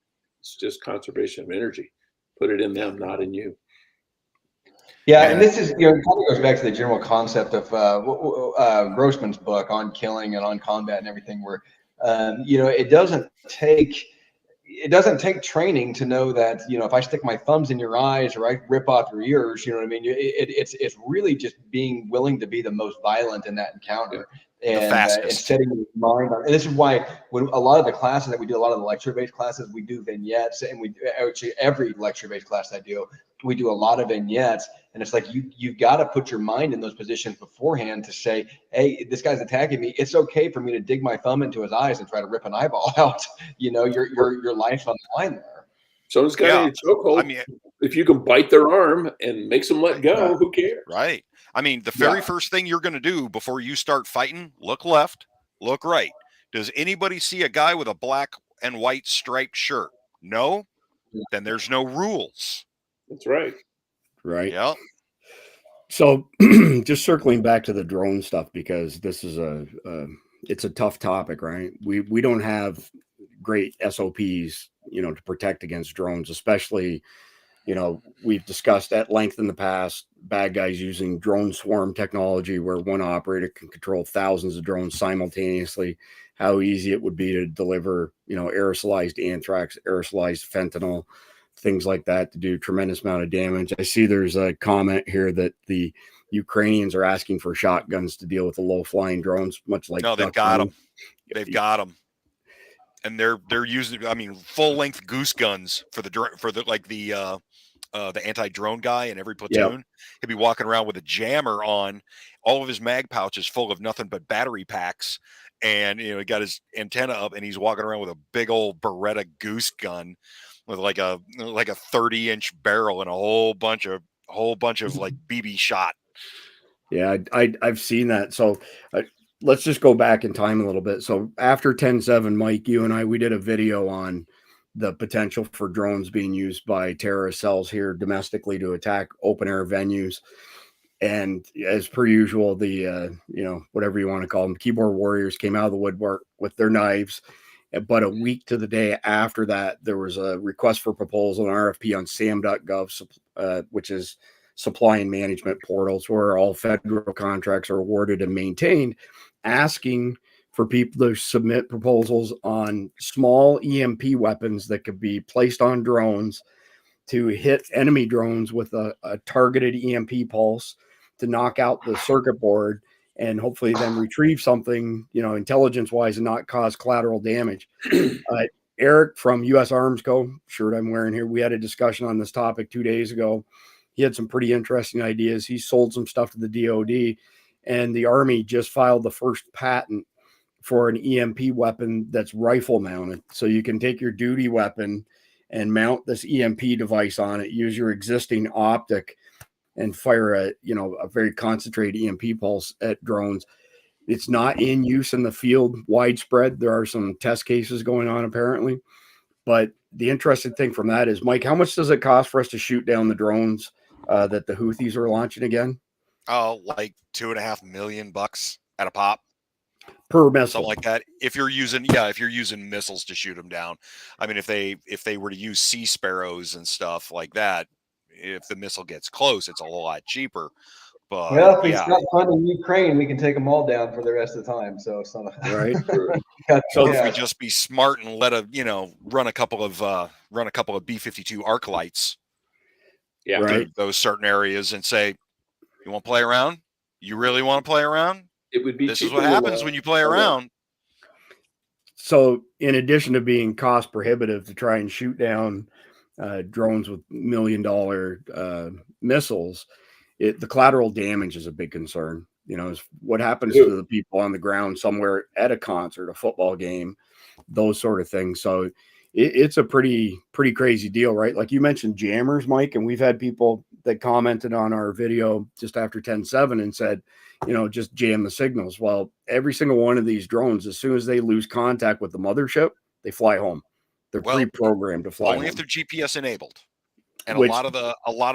just conservation of energy. Put it in them, not in you. Yeah, and this is, it kind of goes back to the general concept of Grossman's book on killing and on combat and everything, where It doesn't take training to know that, if I stick my thumbs in your eyes or I rip off your ears, you know what I mean? It's really just being willing to be the most violent in that encounter. And setting your mind on, and this is why when a lot of the classes that we do, a lot of the lecture-based classes, we do vignettes, and we actually every lecture-based class I do, we do a lot of vignettes, and it's like you got to put your mind in those positions beforehand to say, hey, this guy's attacking me. It's okay for me to dig my thumb into his eyes and try to rip an eyeball out. Your life's on the line there. Someone's got a chokehold. I mean, if you can bite their arm and make them let go, who cares? Right. I mean, the very first thing you're going to do before you start fighting, look left, look right. Does anybody see a guy with a black and white striped shirt? No? Then there's no rules. That's right. Right. Yeah. So just circling back to the drone stuff, because this is it's a tough topic, right? We don't have great SOPs, to protect against drones, especially, we've discussed at length in the past, bad guys using drone swarm technology where one operator can control thousands of drones simultaneously, how easy it would be to deliver, aerosolized anthrax, aerosolized fentanyl, things like that, to do a tremendous amount of damage. I see there's a comment here that the Ukrainians are asking for shotguns to deal with the low flying drones, much like. No, they've got them. They've got them. And they're using, full length goose guns for the anti-drone guy in every platoon. Yep. He'd be walking around with a jammer on, all of his mag pouches full of nothing but battery packs, and he got his antenna up, and he's walking around with a big old Beretta goose gun with like a 30-inch barrel and a whole bunch of like BB shot. Yeah, I've seen that. So let's just go back in time a little bit. So after 10/7, Mike, you and I, we did a video on the potential for drones being used by terrorist cells here domestically to attack open air venues. And as per usual, the, whatever you want to call them, keyboard warriors came out of the woodwork with their knives. But a week to the day after that, there was a request for proposal, an RFP on SAM.gov, which is supply and management portals where all federal contracts are awarded and maintained, asking for people to submit proposals on small EMP weapons that could be placed on drones to hit enemy drones with a targeted EMP pulse to knock out the circuit board and hopefully then retrieve something, intelligence wise, and not cause collateral damage. Eric from US Arms Co., shirt I'm wearing here, we had a discussion on this topic 2 days ago. He had some pretty interesting ideas. He sold some stuff to the DOD, and the Army just filed the first patent for an EMP weapon that's rifle mounted. So you can take your duty weapon and mount this EMP device on it, use your existing optic, and fire a very concentrated EMP pulse at drones. It's not in use in the field widespread. There are some test cases going on apparently, but the interesting thing from that is, Mike, how much does it cost for us to shoot down the drones that the Houthis are launching again? Oh, like $2.5 million at a pop per missile, something like that. If you're using missiles to shoot them down. If they were to use Sea Sparrows and stuff like that, if the missile gets close, it's a whole lot cheaper. But if we stop funding Ukraine, we can take them all down for the rest of the time. So it's not right. So if we just be smart and let run a couple of B-52 Arclights, right, those certain areas, and say, you want to play around? You really want to play around? It would be. This is what happens when you play around. So in addition to being cost prohibitive to try and shoot down drones with $1 million missiles, the collateral damage is a big concern. What happens to the people on the ground somewhere at a concert, a football game, those sort of things. So it's a pretty crazy deal, right? Like you mentioned jammers, Mike, and we've had people that commented on our video just after 10/7 and said, just jam the signals. Well, every single one of these drones, as soon as they lose contact with the mothership, they fly home. They're pre-programmed to fly only home. If they're GPS enabled. And a lot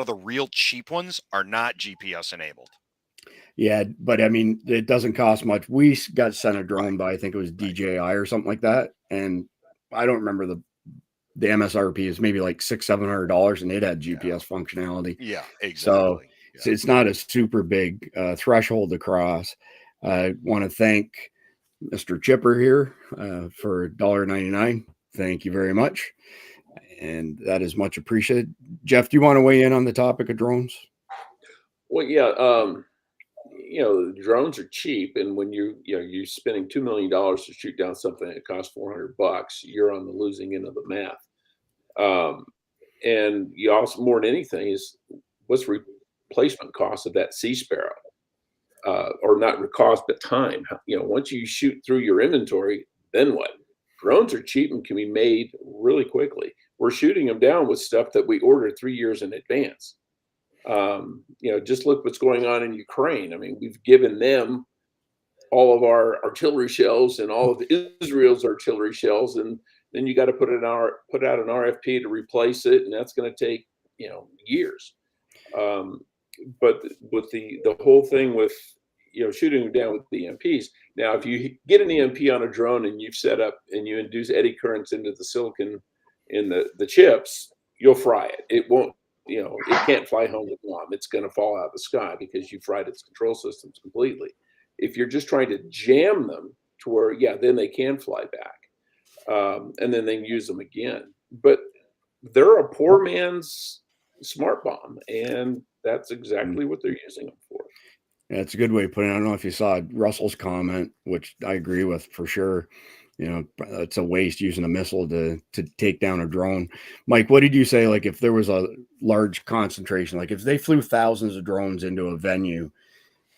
of the real cheap ones are not GPS enabled. Yeah, but it doesn't cost much. We got sent a drone by, I think it was DJI or something like that, and I don't remember the MSRP is maybe like $600-700, and it had GPS functionality. Yeah, exactly. So it's not a super big threshold to cross. I want to thank Mr. Chipper here for $1.99. Thank you very much. And that is much appreciated. Jeff, do you want to weigh in on the topic of drones? Well, yeah, drones are cheap, and when you're spending $2 million to shoot down something that costs $400, you're on the losing end of the math. And you also, more than anything, is what's replacement cost of that Sea Sparrow, or not cost, but time. Once you shoot through your inventory, then what? Drones are cheap and can be made really quickly. We're shooting them down with stuff that we ordered 3 years in advance. Just look what's going on in Ukraine. I mean, we've given them all of our artillery shells and all of Israel's artillery shells, and then you got to put out an RFP to replace it, and that's going to take years. But with the whole thing with shooting them down with the EMPs. Now, if you get an EMP on a drone and you've set up and you induce eddy currents into the silicon in the chips, you'll fry it. It won't. It can't fly home with Guam. It's going to fall out of the sky because you fried its control systems completely. If you're just trying to jam them to where, then they can fly back, and then they can use them again. But they're a poor man's smart bomb, and that's exactly what they're using them for. Yeah, it's a good way of putting it. I don't know if you saw Russell's comment, which I agree with for sure. It's a waste using a missile to take down a drone. Mike, what did you say? Like, if there was a large concentration, like if they flew thousands of drones into a venue,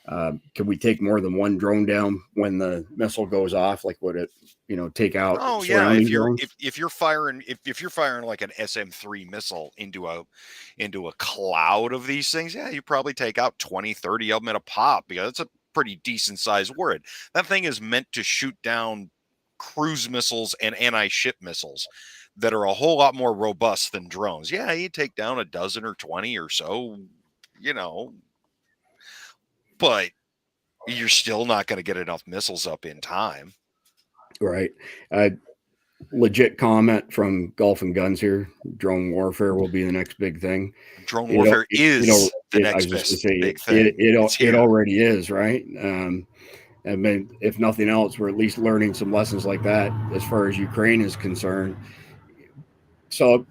can we take more than one drone down when the missile goes off? Like, would it, take out? Oh yeah, if you're firing like an SM-3 missile into a cloud of these things, yeah, you probably take out 20, 30 of them at a pop, because it's a pretty decent sized warhead. That thing is meant to shoot down cruise missiles and anti-ship missiles that are a whole lot more robust than drones. Yeah, you take down a dozen or 20 or so, but you're still not going to get enough missiles up in time. Right. Legit comment from Golf and Guns here. Drone warfare will be the next big thing. Drone warfare is the next big thing. It already is, right? I mean, if nothing else, we're at least learning some lessons like that as far as Ukraine is concerned. So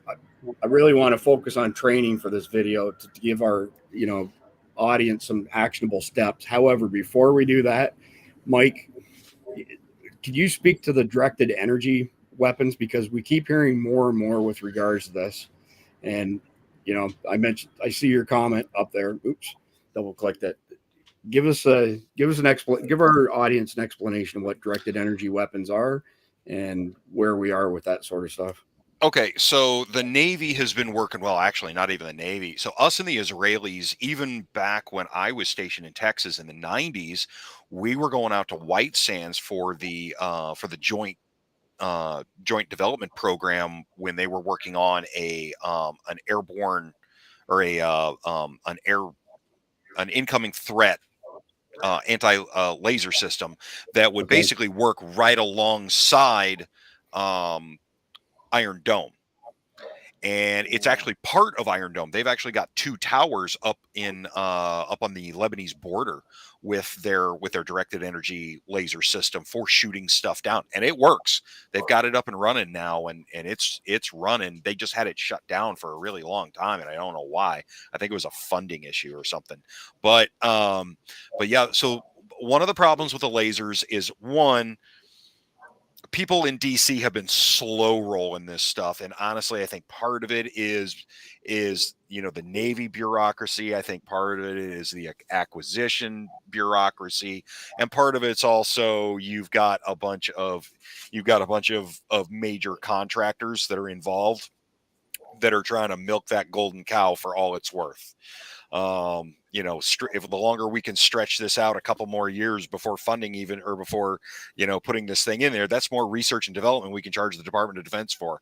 I really want to focus on training for this video to give our, audience some actionable steps. However, before we do that, Mike, could you speak to the directed energy weapons? Because we keep hearing more and more with regards to this. And, I see your comment up there. Oops, double click that. Give our audience an explanation of what directed energy weapons are and where we are with that sort of stuff. Okay, so the Navy has been working, well, actually, not even the Navy. So us and the Israelis, even back when I was stationed in Texas in the 90s, we were going out to White Sands for the joint development program when they were working on an airborne or an incoming threat anti-laser system that would basically work right alongside Iron Dome. And it's actually part of Iron Dome. They've actually got 2 towers up on the Lebanese border with their directed energy laser system for shooting stuff down, and it works. They've got it up and running now, and it's running. They just had it shut down for a really long time, and I don't know why. I think it was a funding issue or something. But yeah. So one of the problems with the lasers is, one, people in DC have been slow rolling this stuff. And honestly, I think part of it is, the Navy bureaucracy. I think part of it is the acquisition bureaucracy. And part of it's also, you've got a bunch of major contractors that are involved that are trying to milk that golden cow for all it's worth. If the longer we can stretch this out a couple more years before funding before putting this thing in there, that's more research and development we can charge the Department of Defense for.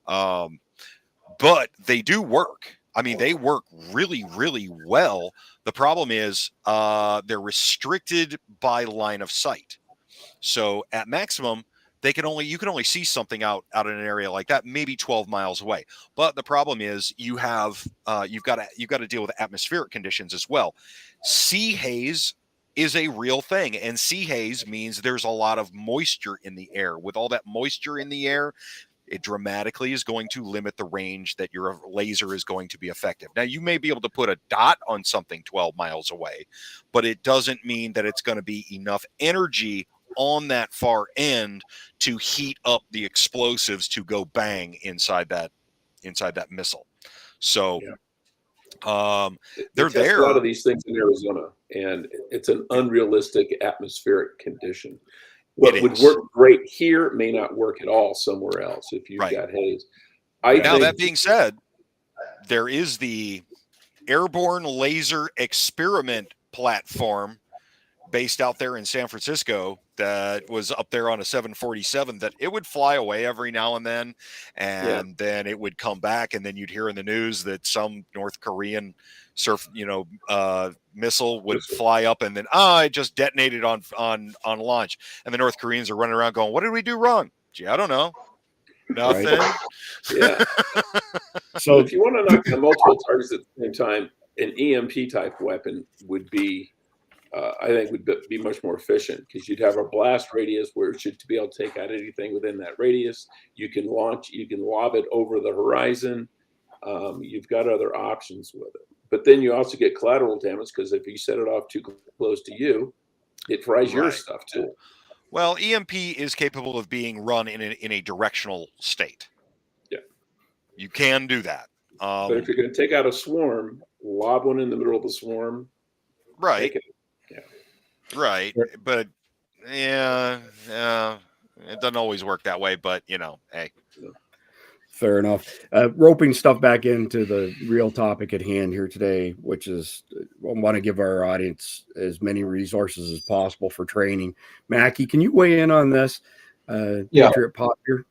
But they do work. I mean, they work really, really well. The problem is they're restricted by line of sight. So at maximum, you can only see something out in an area like that, maybe 12 miles away. But the problem is you've got to deal with atmospheric conditions as well. Sea haze is a real thing. And sea haze means there's a lot of moisture in the air. With all that moisture in the air, it dramatically is going to limit the range that your laser is going to be effective. Now, you may be able to put a dot on something 12 miles away, but it doesn't mean that it's going to be enough energy on that far end to heat up the explosives to go bang inside that missile. So they're test there. A lot of these things in Arizona, and it's an unrealistic atmospheric condition. What would work great here may not work at all somewhere else if you've got haze. Now, that being said, there is the Airborne Laser Experiment platform based out there in San Francisco that was up there on a 747 that it would fly away every now and then, and then it would come back, and then you'd hear in the news that some North Korean missile would fly up, and then it just detonated on launch, and the North Koreans are running around going, "What did we do wrong?" Gee, I don't know. Nothing. Right. Yeah. So if you want to knock down multiple targets at the same time, an EMP type weapon would be, I think, would be much more efficient, because you'd have a blast radius where it should be able to take out anything within that radius. You can lob it over the horizon. You've got other options with it. But then you also get collateral damage, because if you set it off too close to you, it fries your stuff too. Well, EMP is capable of being run in a directional state. Yeah. You can do that. But if you're going to take out a swarm, lob one in the middle of the swarm. Right. Take it. Yeah. Right. But it doesn't always work that way, but hey. Fair enough. Roping stuff back into the real topic at hand here today, which is I want to give our audience as many resources as possible for training. Mackay, can you weigh in on this? Patriot Pop here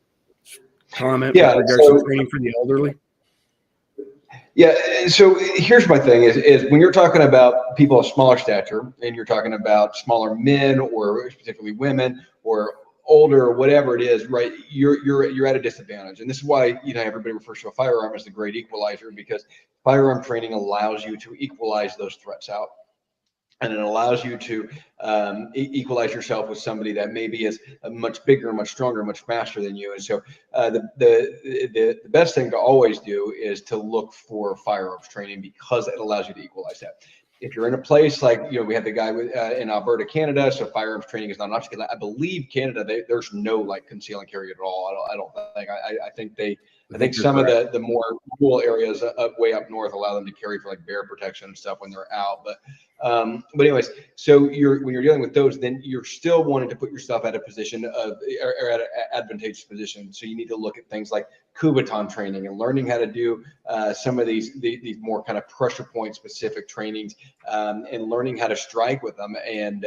comment with regards to training for the elderly? Yeah. So here's my thing is when you're talking about people of smaller stature, and you're talking about smaller men or specifically women or older or whatever it is, right? You're at a disadvantage. And this is why, everybody refers to a firearm as the great equalizer, because firearm training allows you to equalize those threats out. And it allows you to equalize yourself with somebody that maybe is much bigger, much stronger, much faster than you. And so the best thing to always do is to look for firearms training, because it allows you to equalize that. If you're in a place like, we have the guy in Alberta, Canada, so firearms training is not an option. I believe Canada, there's no conceal and carry at all. I don't think. I think some of the more rural areas way up north allow them to carry for bear protection and stuff when they're out. But anyways, so when you're dealing with those, then you're still wanting to put yourself at a position or at an advantageous position. So you need to look at things like Kubaton training and learning how to do some of these more kind of pressure point specific trainings, and learning how to strike with them. And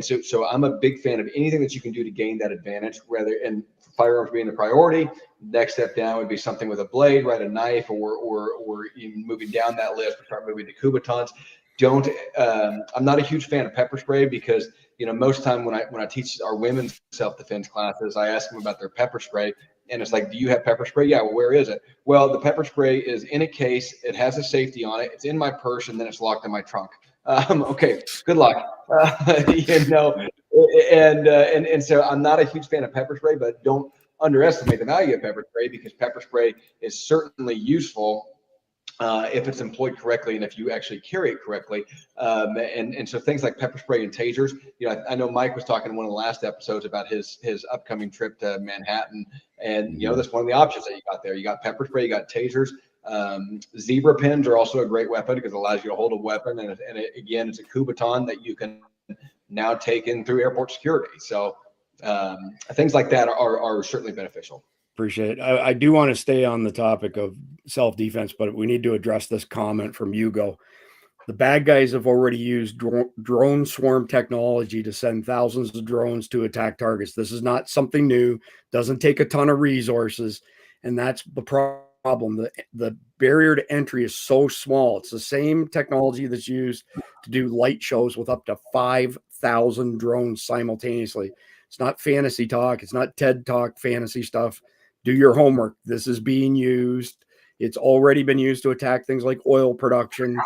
so I'm a big fan of anything that you can do to gain that advantage, and firearms being the priority. Next step down would be something with a blade, right? A knife, or even moving down that list, we start moving to Kubatons. I'm not a huge fan of pepper spray, because most time when I teach our women's self-defense classes, I ask them about their pepper spray, and it's like, do you have pepper spray? Yeah. Well, where is it? Well, the pepper spray is in a case. It has a safety on it. It's in my purse, and then it's locked in my trunk. Okay. Good luck. And so I'm not a huge fan of pepper spray, but don't underestimate the value of pepper spray, because pepper spray is certainly useful if it's employed correctly and if you actually carry it correctly. And so things like pepper spray and tasers, I know Mike was talking in one of the last episodes about his upcoming trip to Manhattan, and that's one of the options that you got there. You got pepper spray, you got tasers. Zebra pins are also a great weapon, because it allows you to hold a weapon, and again, it's a Kubaton that you can now take in through airport security. So things like that are certainly beneficial. Appreciate it. I do want to stay on the topic of self-defense, but we need to address this comment from Hugo. The bad guys have already used drone swarm technology to send thousands of drones to attack targets. This is not something new, doesn't take a ton of resources, and that's the problem. The barrier to entry is so small. It's the same technology that's used to do light shows with up to 5,000 drones simultaneously. It's not fantasy talk. It's not TED Talk fantasy stuff. Do your homework. This is being used. It's already been used to attack things like oil production.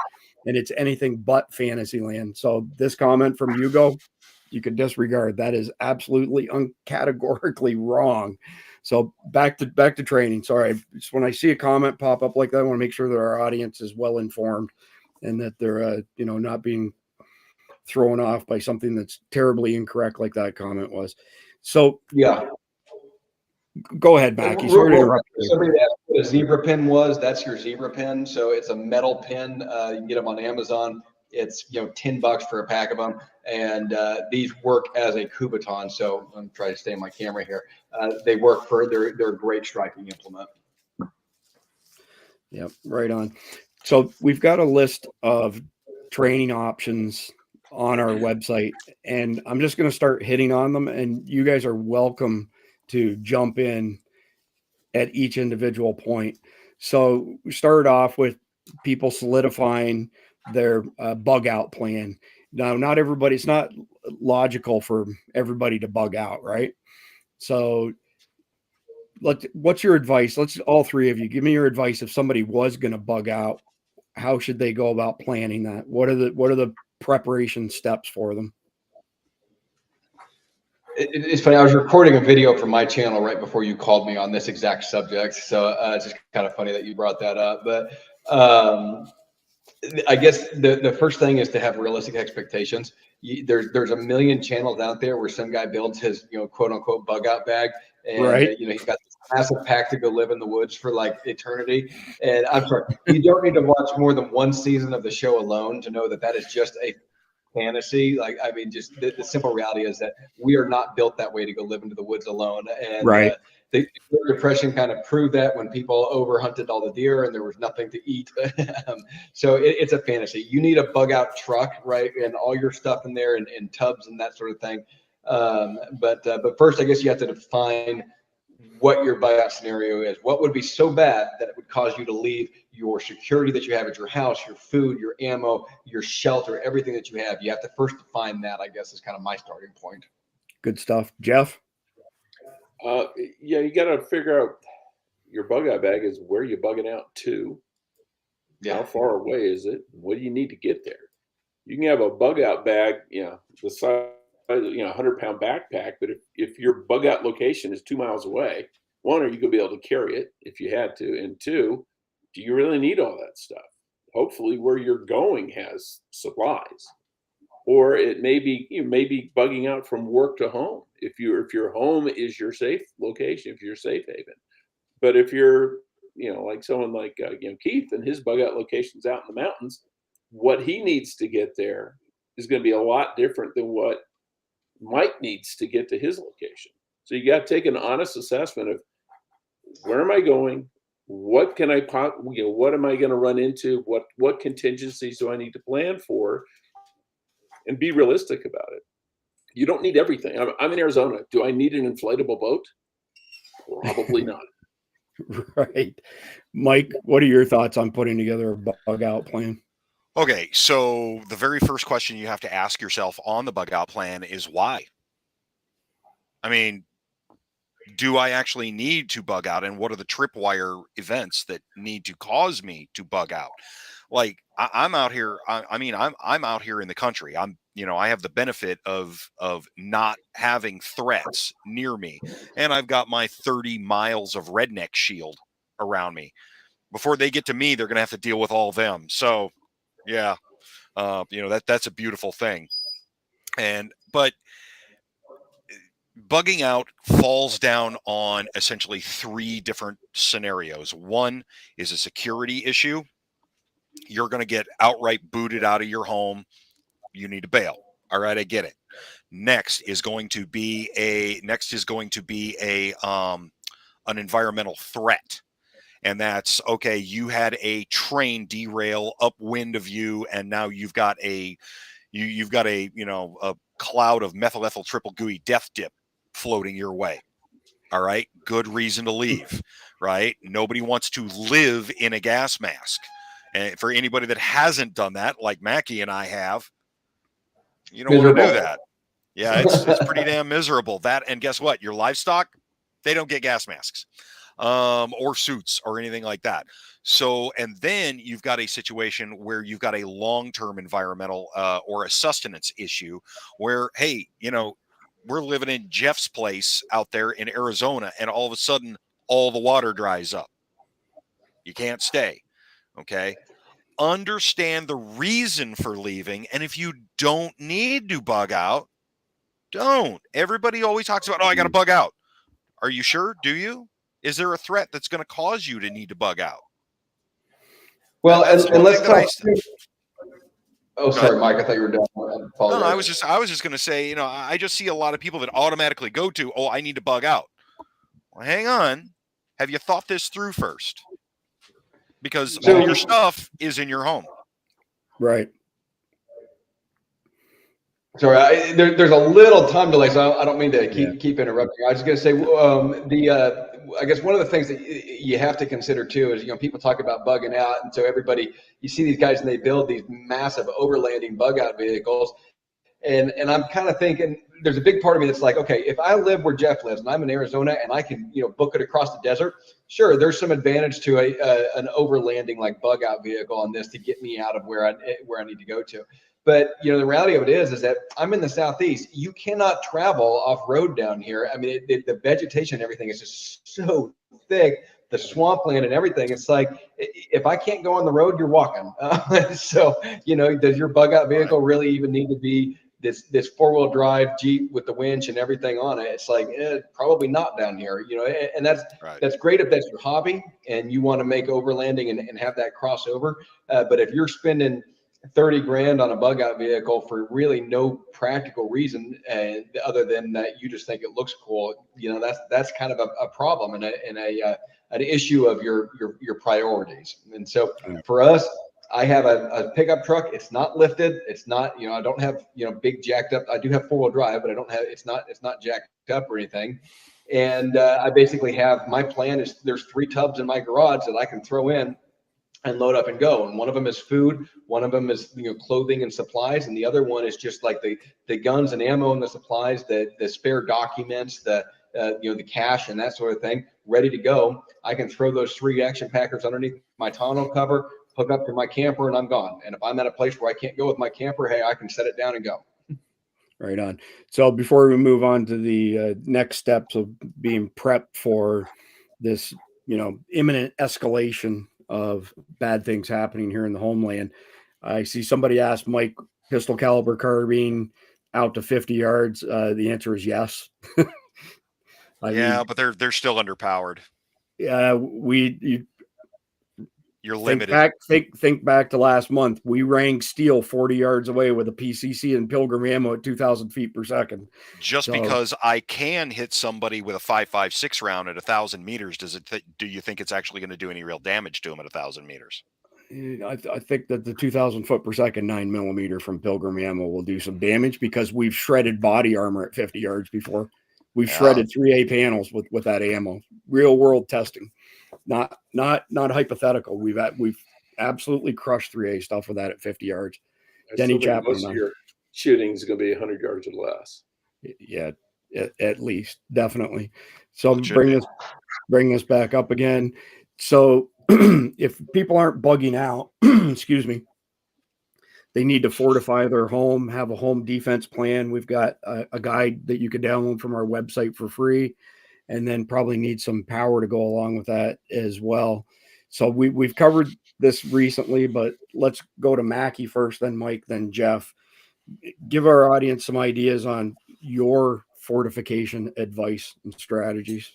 and it's anything but fantasy land. So this comment from Hugo, you could disregard. That is absolutely uncategorically wrong. So back to training. Sorry, just when I see a comment pop up like that, I want to make sure that our audience is well informed and that they're not being thrown off by something that's terribly incorrect like that comment was. So yeah. Go ahead, Mackay. Sorry to interrupt you. Somebody asked what a zebra pin was. That's your zebra pin. So it's a metal pin. You can get them on Amazon. It's $10 for a pack of them, and these work as a Kubaton. So I'm trying to stay in my camera here. They work for they're a great striking implement. Yep, right on. So we've got a list of training options on our website, and I'm just going to start hitting on them, and you guys are welcome to jump in at each individual point. So we started off with people solidifying their bug out plan. Now, not everybody, it's not logical for everybody to bug out, right? So what's your advice? Let's all three of you give me your advice. If somebody was going to bug out, how should they go about planning that? What are the preparation steps for them? It's funny. I was recording a video for my channel right before you called me on this exact subject. So it's just kind of funny that you brought that up. But I guess the first thing is to have realistic expectations. There's a million channels out there where some guy builds his quote unquote bug out bag, and right. He's got this massive pack to go live in the woods for like eternity. And I'm sorry, you don't need to watch more than one season of the show alone to know that that is just a fantasy. Like, I mean, just the simple reality is that we are not built that way to go live into the woods alone. And right. The Great Depression kind of proved that when people overhunted all the deer and there was nothing to eat. So it's a fantasy. You need a bug out truck, right? And all your stuff in there and tubs and that sort of thing. But first, I guess you have to define what your bug out scenario is. What would be so bad that it would cause you to leave your security that you have at your house, your food, your ammo, your shelter, everything that you have. You have to first define that, I guess, is kind of my starting point. Good stuff. Jeff? Yeah, you got to figure out your bug out bag is where you're bugging out to. Yeah. How far away is it? What do you need to get there? You can have a bug out bag, the size, 100-pound backpack, but if your bug out location is 2 miles away, one, are you going to be able to carry it if you had to? And two, do you really need all that stuff? Hopefully where you're going has supplies. Or it may be, maybe bugging out from work to home. If your home is your safe location, if you're safe haven. But if you're, like someone like, Keith and his bug out location's out in the mountains, what he needs to get there is going to be a lot different than what Mike needs to get to his location. So you got to take an honest assessment of where am I going? What can I what am I going to run into? What contingencies do I need to plan for? And be realistic about it. You don't need everything. I'm in Arizona. Do I need an inflatable boat? Probably not. Right. Mike, what are your thoughts on putting together a bug out plan? Okay, so the very first question you have to ask yourself on the bug out plan is why? I mean, do I actually need to bug out, and what are the tripwire events that need to cause me to bug out? Like I'm out here. I'm out here in the country. I have the benefit of not having threats near me, and I've got my 30 miles of redneck shield around me. Before they get to me, they're going to have to deal with all them. So, yeah, that's a beautiful thing. But bugging out falls down on essentially three different scenarios. One is a security issue. You're going to get outright booted out of your home. You need to bail. All right, I get it. Next is going to be an environmental threat. And that's okay. You had a train derail upwind of you, and now you've got a cloud of methyl ethyl triple GUI death dip floating your way. All right, good reason to leave. Right? Nobody wants to live in a gas mask. And for anybody that hasn't done that, like Mackay and I have, you don't want to do that. Yeah, it's pretty damn miserable. That, and guess what? Your livestock, they don't get gas masks. or suits or anything like that. So, and then you've got a situation where you've got a long-term environmental or a sustenance issue where, hey, you know, we're living in Jeff's place out there in Arizona, and all of a sudden all the water dries up. You can't stay. Okay. Understand the reason for leaving. And if you don't need to bug out, don't. Everybody always talks about, oh, I got to bug out. Are you sure? Do you? Is there a threat that's going to cause you to need to bug out? Well, That's and let's talk. Oh, sorry, ahead. Mike. I thought you were done. No, I was just going to say, you know, I just see a lot of people that automatically go to, oh, I need to bug out. Well, hang on. Have you thought this through first? Because all your stuff is in your home. Right. Sorry, there's a little time delay, so I don't mean to keep interrupting. I was just going to say I guess one of the things that you have to consider too is, you know, people talk about bugging out, and so everybody, you see these guys and they build these massive overlanding bug out vehicles, and I'm kind of thinking there's a big part of me that's like, okay, if I live where Jeff lives and I'm in Arizona and I can, you know, book it across the desert, sure, there's some advantage to an overlanding like bug out vehicle on this to get me out of where I need to go to. But, you know, the reality of it is that I'm in the Southeast. You cannot travel off road down here. I mean, the vegetation and everything is just so thick, the swampland and everything. It's like, if I can't go on the road, you're walking. So, you know, does your bug out vehicle really even need to be this 4-wheel drive Jeep with the winch and everything on it? It's like, probably not down here, you know, and that's great if that's your hobby and you want to make overlanding and have that crossover. But if you're spending 30 grand on a bug out vehicle for really no practical reason other than that you just think it looks cool, you know, that's kind of a problem and an issue of your priorities. And so for us, I have a pickup truck. It's not lifted. It's not, you know, I don't have, you know, big jacked up. I do have 4-wheel drive, but I don't have, it's not jacked up or anything. And I basically have, my plan is there's 3 tubs in my garage that I can throw in and load up and go. And one of them is food. One of them is, you know, clothing and supplies. And the other one is just like the guns and ammo and the supplies, the spare documents, you know, the cash and that sort of thing, ready to go. I can throw those 3 action packers underneath my tonneau cover, hook up to my camper, and I'm gone. And if I'm at a place where I can't go with my camper, hey, I can set it down and go. Right on. So before we move on to the next steps of being prepped for this, you know, imminent escalation of bad things happening here in the homeland, I see somebody asked Mike, pistol caliber carbine out to 50 yards. The answer is yes. Yeah, but they're still underpowered. Yeah, you're limited. Think back to last month. We rang steel 40 yards away with a PCC and Pilgrim ammo at 2,000 feet per second. Just because I can hit somebody with a 5.56 round at 1,000 meters, do you think it's actually going to do any real damage to them at 1,000 meters? I think that the 2,000 foot per second 9mm from Pilgrim ammo will do some damage because we've shredded body armor at 50 yards before. We've shredded 3A panels with that ammo. Real world testing, not hypothetical. We've absolutely crushed 3A stuff with that at 50 yards. Denny Chapman, most of your shooting is going to be 100 yards or less. Yeah, at least, definitely. So bring us back up again. So if people aren't bugging out, excuse me, they need to fortify their home, have a home defense plan. We've got a guide that you can download from our website for free, and then probably need some power to go along with that as well. So we've covered this recently, but let's go to Mackay first, then Mike, then Jeff. Give our audience some ideas on your fortification advice and strategies.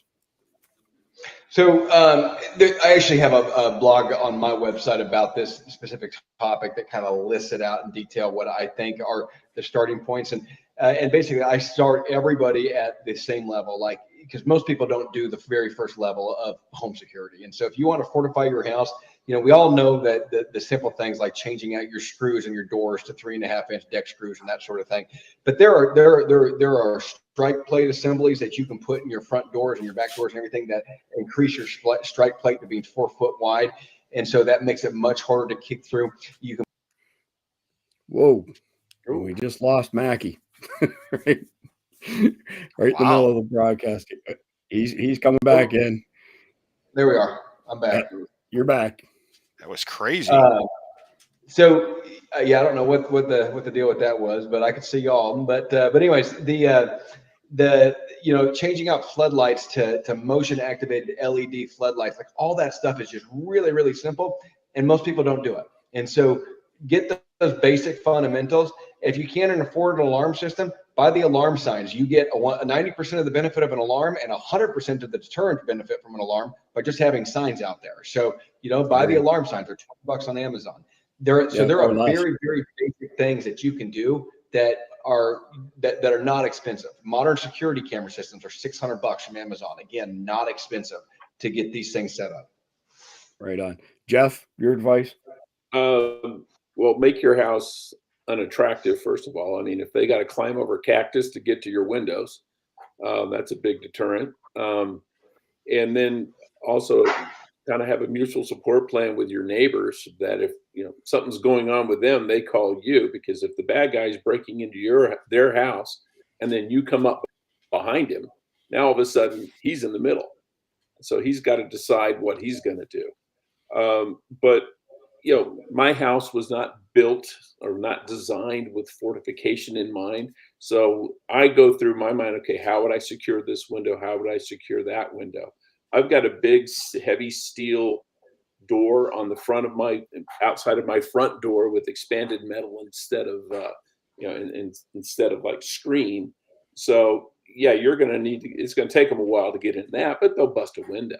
So I actually have a blog on my website about this specific topic that kind of lists it out in detail what I think are the starting points. And basically I start everybody at the same level, like, because most people don't do the very first level of home security. And so if you want to fortify your house, you know, we all know that the simple things like changing out your screws and your doors to 3.5-inch deck screws and that sort of thing. But there are strike plate assemblies that you can put in your front doors and your back doors and everything that increase your strike plate to being 4 foot wide. And so that makes it much harder to kick through. You can. Whoa. We just lost Mackay. right in the middle of the broadcast. He's coming back in. There we are. I'm back. You're back. That was crazy. So yeah, I don't know what the deal with that was, but I could see y'all. But anyways, the changing out floodlights to motion activated LED floodlights, like all that stuff is just really, really simple, and most people don't do it. And so get those basic fundamentals. If you can't afford an alarm system, buy the alarm signs. You get a 90% of the benefit of an alarm and 100% of the deterrent benefit from an alarm by just having signs out there. So buy the alarm signs. They're $20 on Amazon. There are very, very basic things that you can do that are not expensive. Modern security camera systems are $600 from Amazon. Again, not expensive to get these things set up. Right on. Jeff, your advice? Well, make your house unattractive, first of all. I mean, if they got to climb over cactus to get to your windows, that's a big deterrent. And then also kind of have a mutual support plan with your neighbors, that if something's going on with them, they call you, because if the bad guy is breaking into their house and then you come up behind him, now all of a sudden he's in the middle. So he's got to decide what he's going to do. But my house was not built or not designed with fortification in mind. So I go through my mind, okay, how would I secure this window? How would I secure that window? I've got a big, heavy steel door on the front of outside of my front door with expanded metal instead of, instead of like screen. So yeah, you're going to it's going to take them a while to get in that, but they'll bust a window.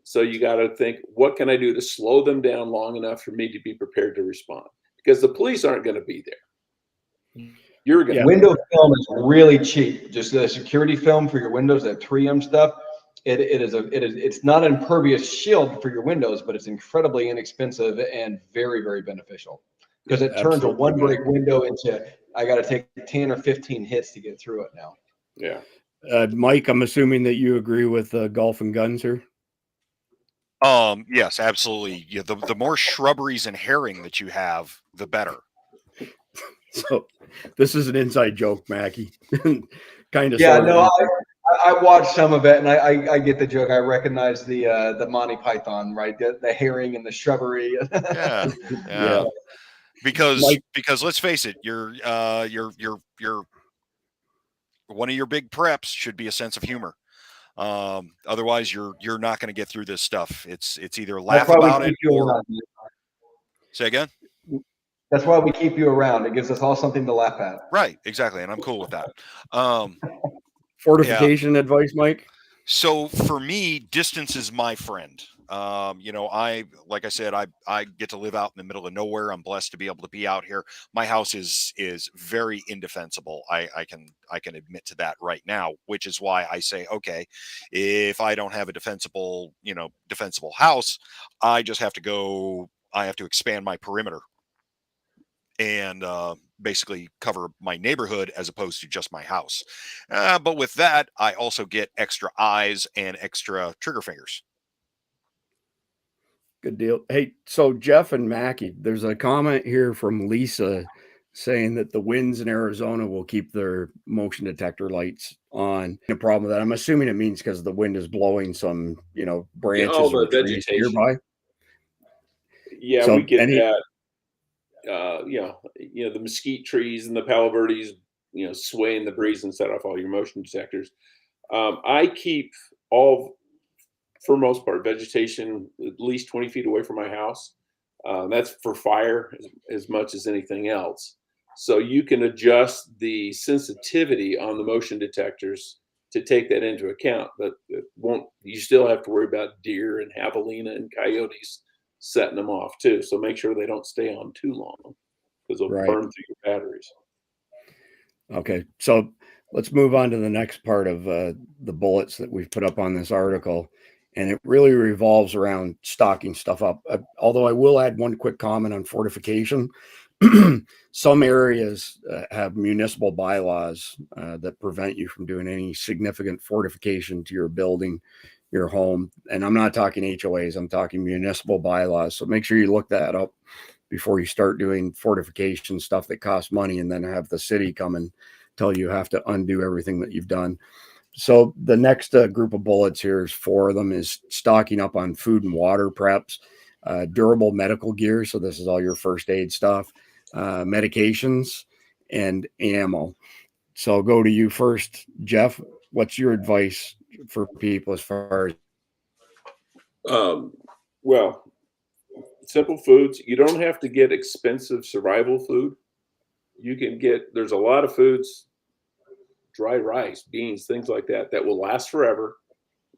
So you got to think, what can I do to slow them down long enough for me to be prepared to respond? Because the police aren't going to be there. You're going window film is really cheap. Just the security film for your windows, that 3M stuff. It's not an impervious shield for your windows, but it's incredibly inexpensive and very, very beneficial, because it turns a one break window into, I got to take 10 or 15 hits to get through it now. Yeah. Mike, I'm assuming that you agree with golf and guns here. Yes, absolutely. Yeah, the more shrubberies and herring that you have, the better. So this is an inside joke, Mackay. Kind of. Yeah, no, I watched some of it, and I get the joke. I recognize the Monty Python, right? The herring and the shrubbery. Yeah. Because let's face it, your one of your big preps should be a sense of humor. Otherwise you're not going to get through this stuff. It's either laugh about it or say again. That's why we keep you around. It gives us all something to laugh at. Right, exactly, and I'm cool with that. Fortification advice, Mike? So for me, distance is my friend. Like I said, I get to live out in the middle of nowhere. I'm blessed to be able to be out here. My house is very indefensible. I can admit to that right now, which is why I say, okay, if I don't have a defensible house, I just have to expand my perimeter and basically cover my neighborhood as opposed to just my house. But with that, I also get extra eyes and extra trigger fingers. Good deal. Hey, so Jeff and Mackay, there's a comment here from Lisa saying that the winds in Arizona will keep their motion detector lights on. No problem with that. I'm assuming it means because the wind is blowing some, branches or trees nearby. Yeah, so we get that. The mesquite trees and the palo verdes, sway in the breeze and set off all your motion detectors. I keep for most part, vegetation at least 20 feet away from my house. That's for fire as much as anything else. So you can adjust the sensitivity on the motion detectors to take that into account, but you still have to worry about deer and javelina and coyotes setting them off too. So make sure they don't stay on too long, because they'll burn through your batteries. Okay. So let's move on to the next part of the bullets that we've put up on this article. And it really revolves around stocking stuff up. Although I will add one quick comment on fortification. Some areas have municipal bylaws that prevent you from doing any significant fortification to your building, your home. And I'm not talking HOAs, I'm talking municipal bylaws. So make sure you look that up before you start doing fortification stuff that costs money and then have the city come and tell you have to undo everything that you've done. So the next group of bullets here is 4 of them is stocking up on food and water preps, durable medical gear. So this is all your first aid stuff, medications, and ammo. So I'll go to you first, Jeff. What's your advice for people as far as? Well, simple foods. You don't have to get expensive survival food. You can get, there's a lot of foods, dry rice, beans, things like that, that will last forever,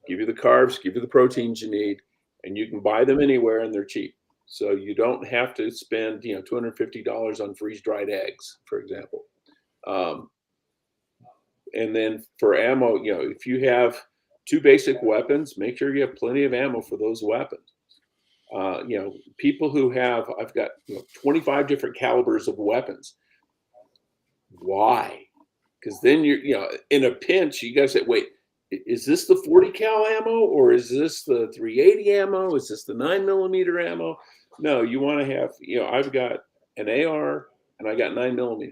give you the carbs, give you the proteins you need, and you can buy them anywhere and they're cheap. So you don't have to spend, $250 on freeze-dried eggs, for example. And then for ammo, if you have 2 basic weapons, make sure you have plenty of ammo for those weapons. People who have, I've got 25 different calibers of weapons. Why? Because then you're, in a pinch, you guys say, wait, is this the 40 cal ammo or is this the 380 ammo? Is this the 9mm ammo? No, you want to have, I've got an AR and I got 9mm,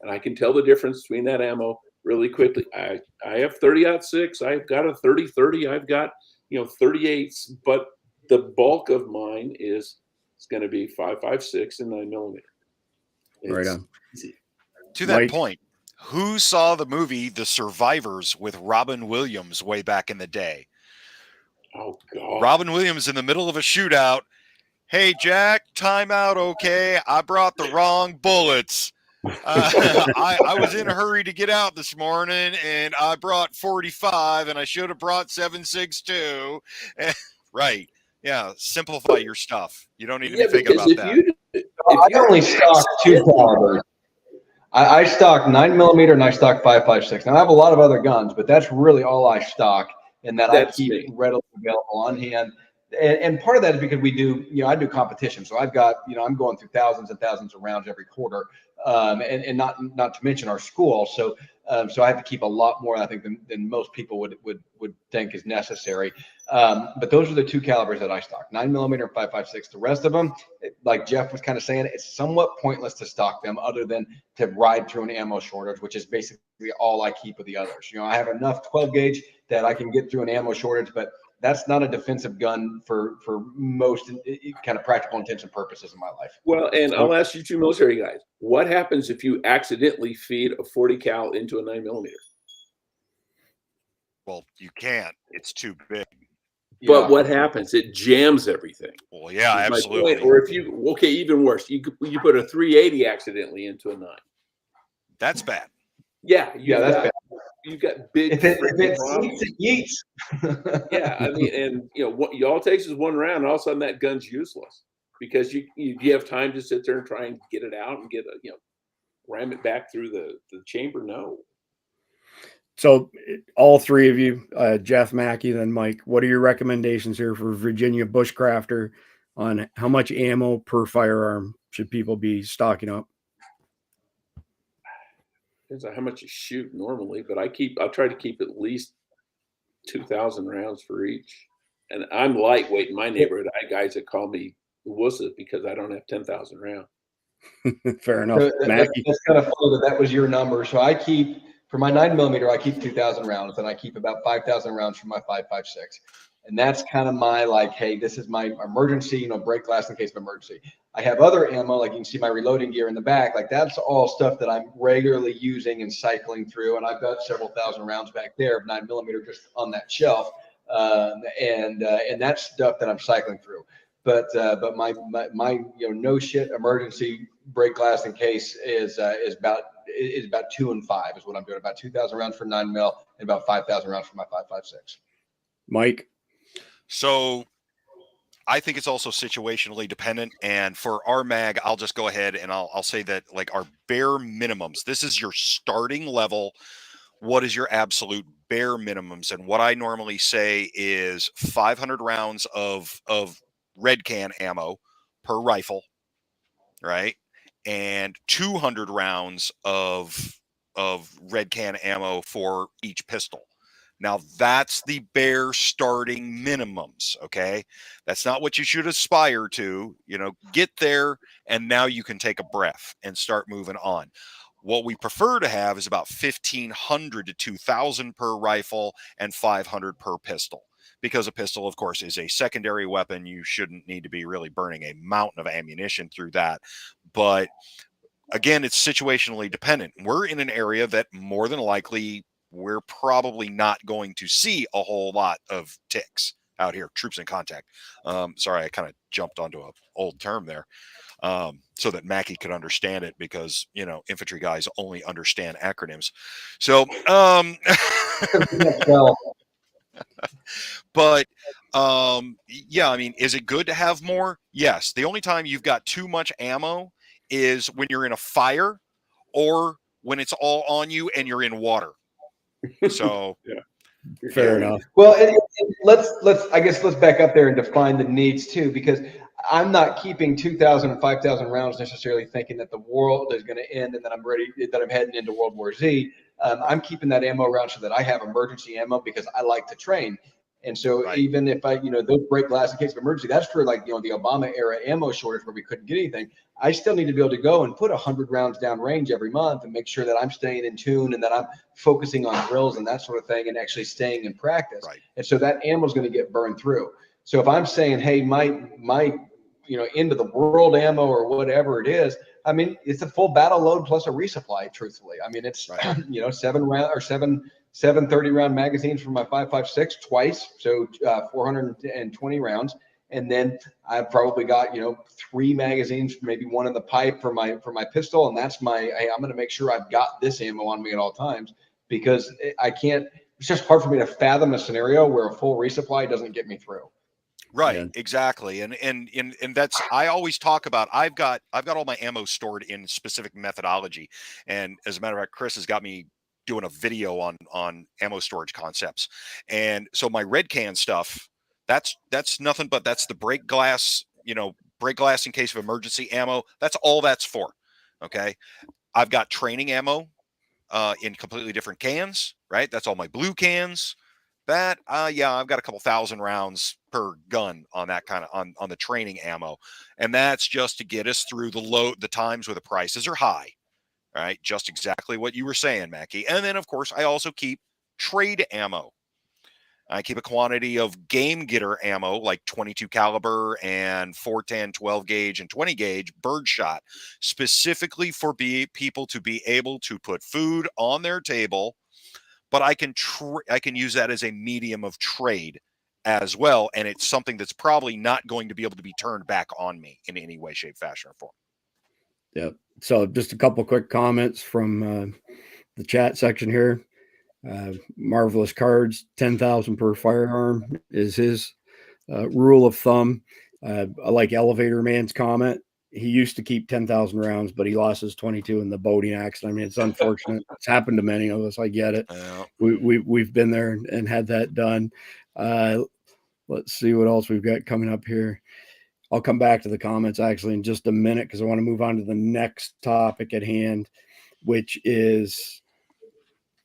and I can tell the difference between that ammo really quickly. I have 30-06, I've got a 30-30, I've got 38s, but the bulk of mine is going to be 5.56 and 9mm. Right on. Easy. To that Mike? point, who saw the movie The Survivors with Robin Williams way back in the day? Oh, God. Robin Williams in the middle of a shootout. Hey, Jack, time out, okay? I brought the wrong bullets. I was in a hurry to get out this morning, and I brought 45, and I should have brought 7.62. Right. Yeah, simplify your stuff. You don't need to be thinking about that. I only stock 2 calibers. I stock 9mm and I stock 5.56. Now I have a lot of other guns, but that's really all I stock, and that I keep readily available on hand. And part of that is because we do, I do competition. So I've got, I'm going through thousands and thousands of rounds every quarter, and not to mention our school. So I have to keep a lot more, I think, than most people would think is necessary. But those are the 2 calibers that I stock: 9mm and 5.56. The rest of them, like Jeff was kind of saying, it's somewhat pointless to stock them, other than to ride through an ammo shortage, which is basically all I keep of the others. I have enough 12 gauge that I can get through an ammo shortage, but that's not a defensive gun for most kind of practical intents and purposes in my life. Well, and I'll ask you 2 military guys, what happens if you accidentally feed a 40 cal into a 9mm? Well, you can't. It's too big. But what happens? It jams everything. Well, yeah, absolutely. Or if even worse, you put a 380 accidentally into a 9. That's bad. Yeah, that's bad. You've got big. If it eats. Yeah, I mean, and what all it takes is 1 round, and all of a sudden that gun's useless, because you have time to sit there and try and get it out and get ram it back through the chamber. No. So all 3 of you, Jeff, Mackay, then Mike, what are your recommendations here for Virginia bushcrafter on how much ammo per firearm should people be stocking up? Depends on how much you shoot normally, but I'll try to keep at least 2,000 rounds for each. And I'm lightweight in my neighborhood. I have guys that call me wussa because I don't have 10,000 rounds. Fair enough. So that's kind of funny that was your number. So I keep, for my 9mm, I keep 2,000 rounds, and I keep about 5,000 rounds for my 5.56. And that's kind of my, like, hey, this is my emergency, break glass in case of emergency. I have other ammo, like you can see my reloading gear in the back. Like, that's all stuff that I'm regularly using and cycling through. And I've got several thousand rounds back there of 9mm just on that shelf. And that's stuff that I'm cycling through. But my no shit emergency break glass in case is about 2 and 5 is what I'm doing. About 2,000 rounds for 9mm and about 5,000 rounds for my 5.56. Mike. So I think it's also situationally dependent. And for our mag, I'll just go ahead and I'll say that, like, our bare minimums, this is your starting level. What is your absolute bare minimums? And what I normally say is 500 rounds of red can ammo per rifle, right? And 200 rounds of red can ammo for each pistol. Now, that's the bare starting minimums, okay? That's not what you should aspire to, get there, and now you can take a breath and start moving on. What we prefer to have is about 1,500 to 2,000 per rifle and 500 per pistol. Because a pistol, of course, is a secondary weapon. You shouldn't need to be really burning a mountain of ammunition through that. But again, it's situationally dependent. We're in an area that more than likely we're probably not going to see a whole lot of ticks out here, troops in contact. Sorry, I kind of jumped onto an old term there. So that Mackay could understand it, because, you know, infantry guys only understand acronyms. So, but, yeah, I mean, is it good to have more? Yes. The only time you've got too much ammo is when you're in a fire or when it's all on you and you're in water. So, Yeah. Fair enough. Well, I guess let's back up there and define the needs too, because I'm not keeping 2,000 and 5,000 rounds necessarily thinking that the world is going to end and that I'm heading into World War Z. I'm keeping that ammo around so that I have emergency ammo, because I like to train. And so Right. even if those break glass in case of emergency, that's for like, the Obama era ammo shortage where we couldn't get anything. I still need to be able to go and put 100 rounds down range every month and make sure that I'm staying in tune and that I'm focusing on drills and that sort of thing and actually staying in practice. Right. And so that ammo is going to get burned through. So if I'm saying, hey, my end of the world ammo or whatever it is, I mean, it's a full battle load plus a resupply, truthfully. I mean, it's, right. 7 30-round magazines for my 5.56 twice, so 420 rounds. And then I've probably got 3 magazines, maybe one in the pipe for my pistol, and that's hey, I'm going to make sure I've got this ammo on me at all times, because I can't. It's just hard for me to fathom a scenario where a full resupply doesn't get me through. Right, Yeah. exactly, and that's, I always talk about. I've got all my ammo stored in specific methodology, and as a matter of fact, Chris has got me doing a video on ammo storage concepts, and so my red can stuff, that's nothing but that's the break glass, break glass in case of emergency ammo. That's all that's for. Okay, I've got training ammo in completely different cans. Right, that's all my blue cans. That yeah, I've got a couple thousand rounds per gun on that kind of on the training ammo, and that's just to get us through the times where the prices are high. All right, just exactly what you were saying, Mackay. And then of course I also keep trade ammo. I keep a quantity of game getter ammo like 22 caliber and 410, 12 gauge, and 20 gauge birdshot, specifically for people to be able to put food on their table. But I can use that as a medium of trade as well, and it's something that's probably not going to be able to be turned back on me in any way, shape, fashion, or form. Yep. So just a couple quick comments from the chat section here. Marvelous Cards, 10,000 per firearm is his rule of thumb. I like Elevator Man's comment. He used to keep 10,000 rounds, but he lost his 22 in the boating accident. I mean, it's unfortunate. It's happened to many of us. I get it. We've been there and had that done. Let's see what else we've got coming up here. I'll come back to the comments actually in just a minute, because I want to move on to the next topic at hand, which is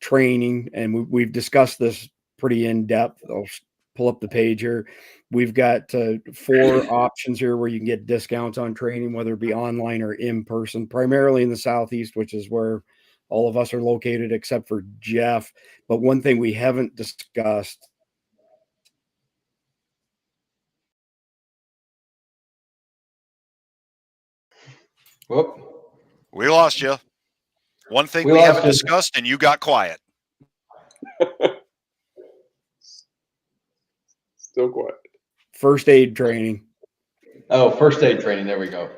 training. And we've discussed this pretty in depth. I'll pull up the page here. We've got 4 options here where you can get discounts on training, whether it be online or in person, primarily in the Southeast, which is where all of us are located except for Jeff. But one thing we haven't discussed. Whoop. We lost you. One thing we haven't discussed, and you got quiet. Still quiet. First aid training. Oh, first aid training. There we go.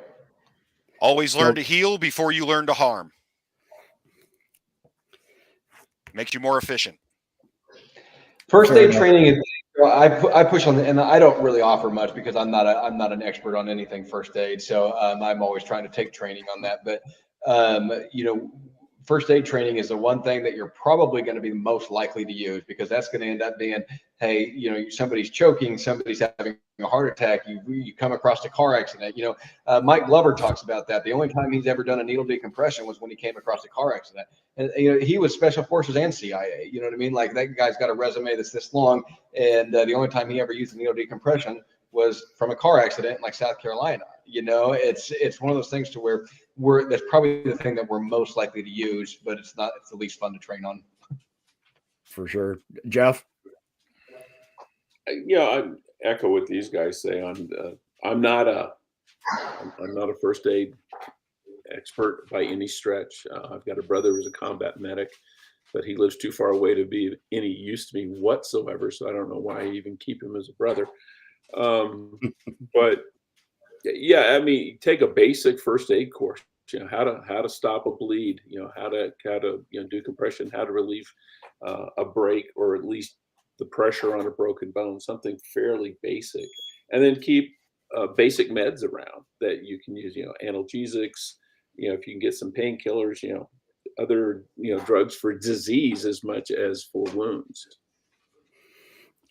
Always learn to heal before you learn to harm. Makes you more efficient. First aid training is, I push on and I don't really offer much because I'm not an expert on anything first aid. So I'm always trying to take training on that. But first aid training is the one thing that you're probably going to be most likely to use, because that's going to end up being, hey, somebody's choking, somebody's having a heart attack, you come across a car accident. Mike Glover talks about that. The only time he's ever done a needle decompression was when he came across a car accident. And he was Special Forces and CIA. You know what I mean? Like, that guy's got a resume that's this long, and the only time he ever used a needle decompression was from a car accident in like South Carolina. It's one of those things to where that's probably the thing that we're most likely to use, but it's the least fun to train on. For sure. Jeff? Yeah, I echo what these guys say. I'm not a first aid expert by any stretch. I've got a brother who's a combat medic, but he lives too far away to be any use to me whatsoever. So I don't know why I even keep him as a brother. But yeah, I mean, take a basic first aid course. You know, how to stop a bleed. You know, how to do compression. How to relieve a break, or at least the pressure on a broken bone. Something fairly basic, and then keep basic meds around that you can use. You know, analgesics. You know, if you can get some painkillers. You know, other drugs for disease as much as for wounds.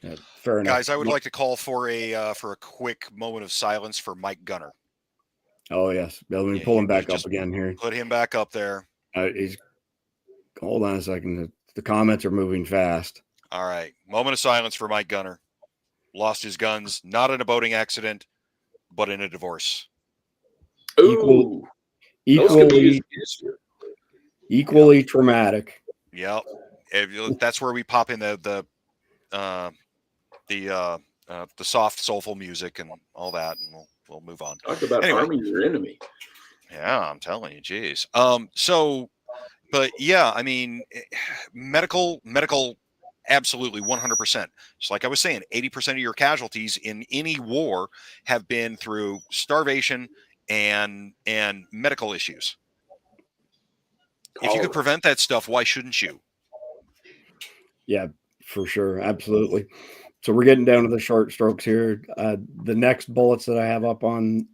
Yeah, fair enough. Guys, I would like to call for a quick moment of silence for Mike Gunner. Oh, yes. Let me pull him back up again here. Put him back up there. Hold on a second. The comments are moving fast. All right. Moment of silence for Mike Gunner. Lost his guns, not in a boating accident, but in a divorce. Ooh, equally traumatic. Yep. That's where we pop in the soft, soulful music and all that, and we'll move on. Talk about harming your enemy. Yeah, I'm telling you, geez. But yeah, I mean, medical, absolutely 100%. Just like I was saying, 80% of your casualties in any war have been through starvation and medical issues. If you could prevent that stuff, why shouldn't you? Yeah, for sure. Absolutely. So we're getting down to the short strokes here. The next bullets that I have up on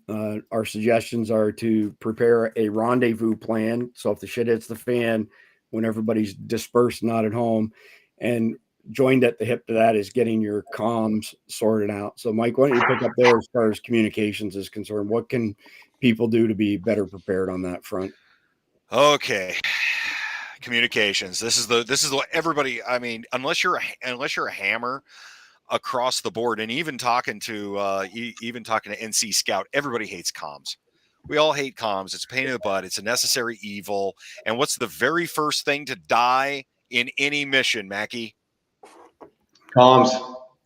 our suggestions are to prepare a rendezvous plan. So if the shit hits the fan, when everybody's dispersed, not at home, and joined at the hip to that is getting your comms sorted out. So Mike, why don't you pick up there as far as communications is concerned? What can people do to be better prepared on that front? Okay. Communications. This is what everybody, I mean, unless you're a hammer across the board, and even talking to NC Scout, everybody hates comms. We all hate comms. It's a pain in the butt. It's a necessary evil. And what's the very first thing to die in any mission, Mackay? Comms.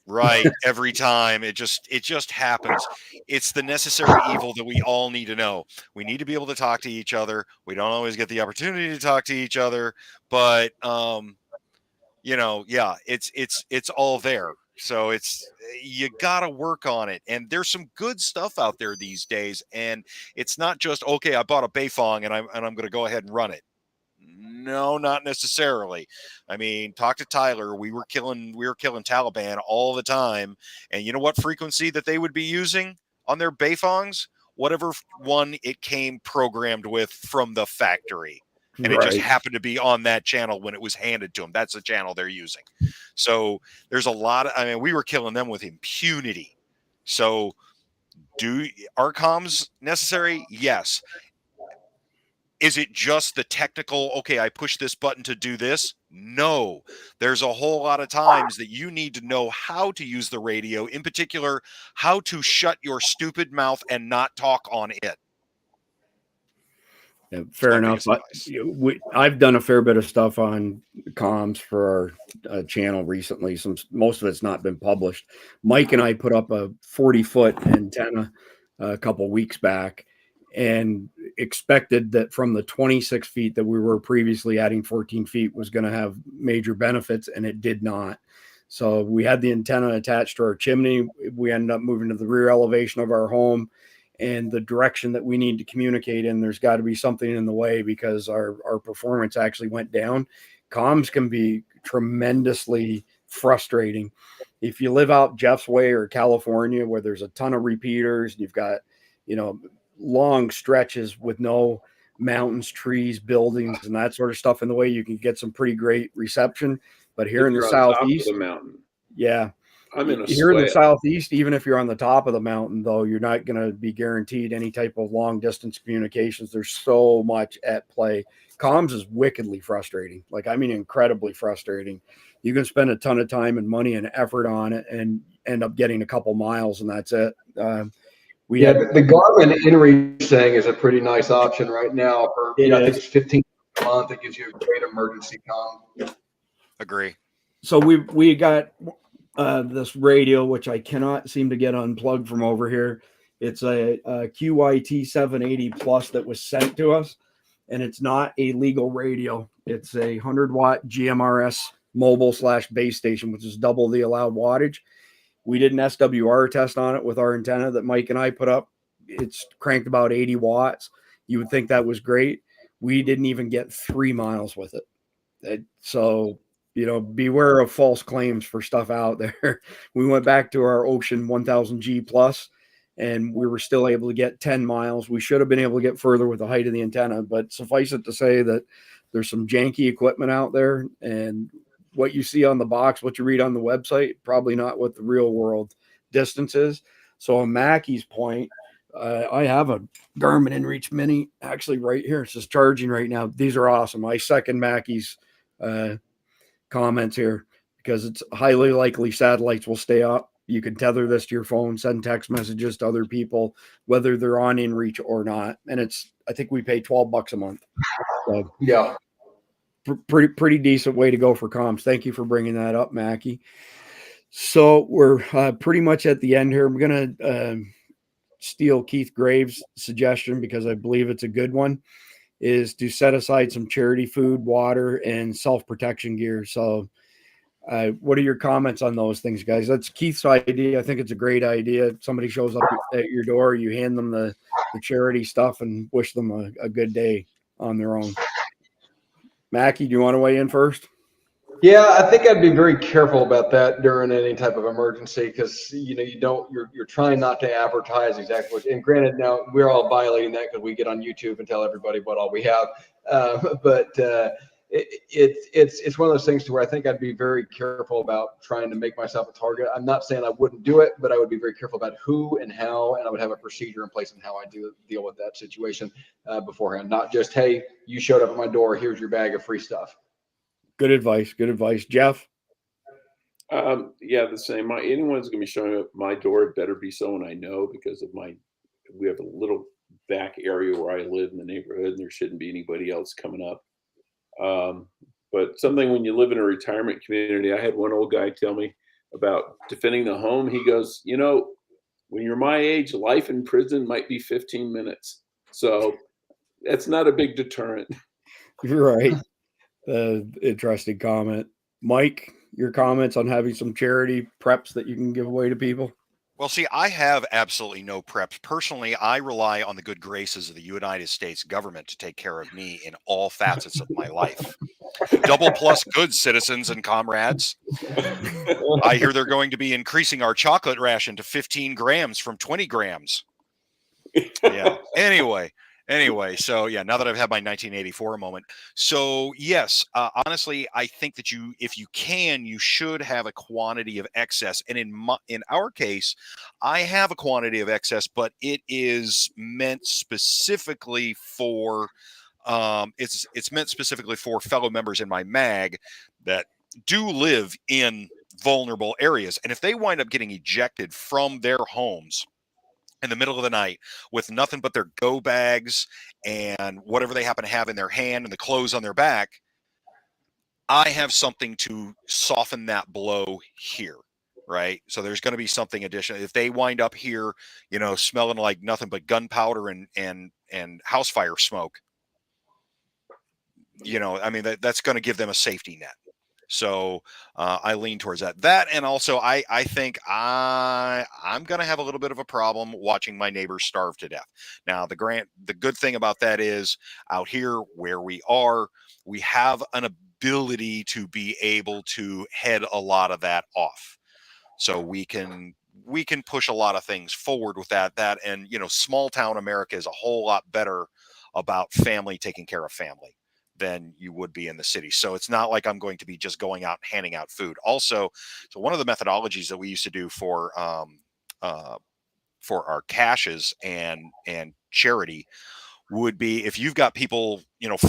Right. Every time it just happens. It's the necessary evil that we all need to know. We need to be able to talk to each other. We don't always get the opportunity to talk to each other, but yeah, it's all there. So you got to work on it. And there's some good stuff out there these days. And it's not just, okay, I bought a Beifong and I'm going to go ahead and run it. No, not necessarily. I mean, talk to Tyler. We were killing Taliban all the time. And you know what frequency that they would be using on their Beifongs? Whatever one it came programmed with from the factory. And it just happened to be on that channel when it was handed to them. That's the channel they're using. So there's a lot of, we were killing them with impunity. So are comms necessary? Yes. Is it just the technical, okay, I push this button to do this? No. There's a whole lot of times that you need to know how to use the radio, in particular, how to shut your stupid mouth and not talk on it. Yeah, fair enough. I've done a fair bit of stuff on comms for our channel recently. Most of it's not been published. Mike and I put up a 40-foot antenna a couple weeks back and expected that from the 26 feet that we were previously adding 14 feet was going to have major benefits, and it did not. So we had the antenna attached to our chimney. We ended up moving to the rear elevation of our home, and the direction that we need to communicate in, there's got to be something in the way because our performance actually went down. Comms can be tremendously frustrating. If you live out Jeff's way or California where there's a ton of repeaters and you've got, long stretches with no mountains, trees, buildings, and that sort of stuff in the way, you can get some pretty great reception. But here in the southeast, yeah, I'm in here in the southeast, even if you're on the top of the mountain, though, you're not going to be guaranteed any type of long distance communications. There's so much at play. Comms is wickedly frustrating. Incredibly frustrating. You can spend a ton of time and money and effort on it and end up getting a couple miles, and that's it. The Garmin InReach thing is a pretty nice option right now. For I think it's $15 a month. It gives you a great emergency comm. Agree. So we got this radio, which I cannot seem to get unplugged from over here. It's a QYT 780 Plus that was sent to us, and it's not a legal radio. It's a 100-watt GMRS mobile / base station, which is double the allowed wattage. We did an SWR test on it with our antenna that Mike and I put up. It's cranked about 80 watts. You would think that was great. We didn't even get 3 miles with it. So, beware of false claims for stuff out there. We went back to our Ocean 1000G Plus, and we were still able to get 10 miles. We should have been able to get further with the height of the antenna, but suffice it to say that there's some janky equipment out there, and what you see on the box, what you read on the website, probably not what the real world distance is. So on Mackey's point, I have a Garmin InReach Mini actually right here. It's just charging right now. These are awesome. I second Mackey's comments here, because it's highly likely satellites will stay up. You can tether this to your phone, send text messages to other people, whether they're on InReach or not. And I think we pay $12 a month. So, yeah. Pretty decent way to go for comms. Thank you for bringing that up, Mackey. So we're pretty much at the end here. I'm going to steal Keith Graves' suggestion, because I believe it's a good one, is to set aside some charity food, water, and self-protection gear. So what are your comments on those things, guys? That's Keith's idea. I think it's a great idea. Somebody shows up at your door, you hand them the charity stuff and wish them a good day on their own. Mackey, do you want to weigh in first? Yeah, I think I'd be very careful about that during any type of emergency, because you're trying not to advertise exactly what. And granted, now we're all violating that because we get on YouTube and tell everybody what all we have. It's one of those things to where I think I'd be very careful about trying to make myself a target. I'm not saying I wouldn't do it, but I would be very careful about who and how, and I would have a procedure in place on how I deal with that situation beforehand. Not just, hey, you showed up at my door, here's your bag of free stuff. Good advice. Good advice. Jeff? Yeah, the same. Anyone's going to be showing up at my door, it better be someone I know, because of we have a little back area where I live in the neighborhood, and there shouldn't be anybody else coming up. But something, when you live in a retirement community, I had one old guy tell me about defending the home. He goes, when you're my age, life in prison might be 15 minutes. So that's not a big deterrent. You're right. Interesting comment. Mike, your comments on having some charity preps that you can give away to people? Well, see, I have absolutely no preps. Personally, I rely on the good graces of the United States government to take care of me in all facets of my life. Double plus good, citizens and comrades. I hear they're going to be increasing our chocolate ration to 15 grams from 20 grams. Yeah. Anyway, so yeah, now that I've had my 1984 moment. So yes, honestly, I think that if you can, you should have a quantity of excess. And in our case, I have a quantity of excess, but it is meant specifically for, it's meant specifically for fellow members in my mag that do live in vulnerable areas. And if they wind up getting ejected from their homes in the middle of the night with nothing but their go bags and whatever they happen to have in their hand and the clothes on their back, I have something to soften that blow here, right? So there's going to be something additional. If they wind up here, smelling like nothing but gunpowder and house fire smoke, that's going to give them a safety net. So I lean towards that. And also, I think I'm going to have a little bit of a problem watching my neighbors starve to death. Now, the good thing about that is, out here where we are, we have an ability to be able to head a lot of that off. So we can push a lot of things forward with that. And small town America is a whole lot better about family taking care of family than you would be in the city. So it's not like I'm going to be just going out and handing out food. Also, so one of the methodologies that we used to do for our caches and charity would be, if you've got people,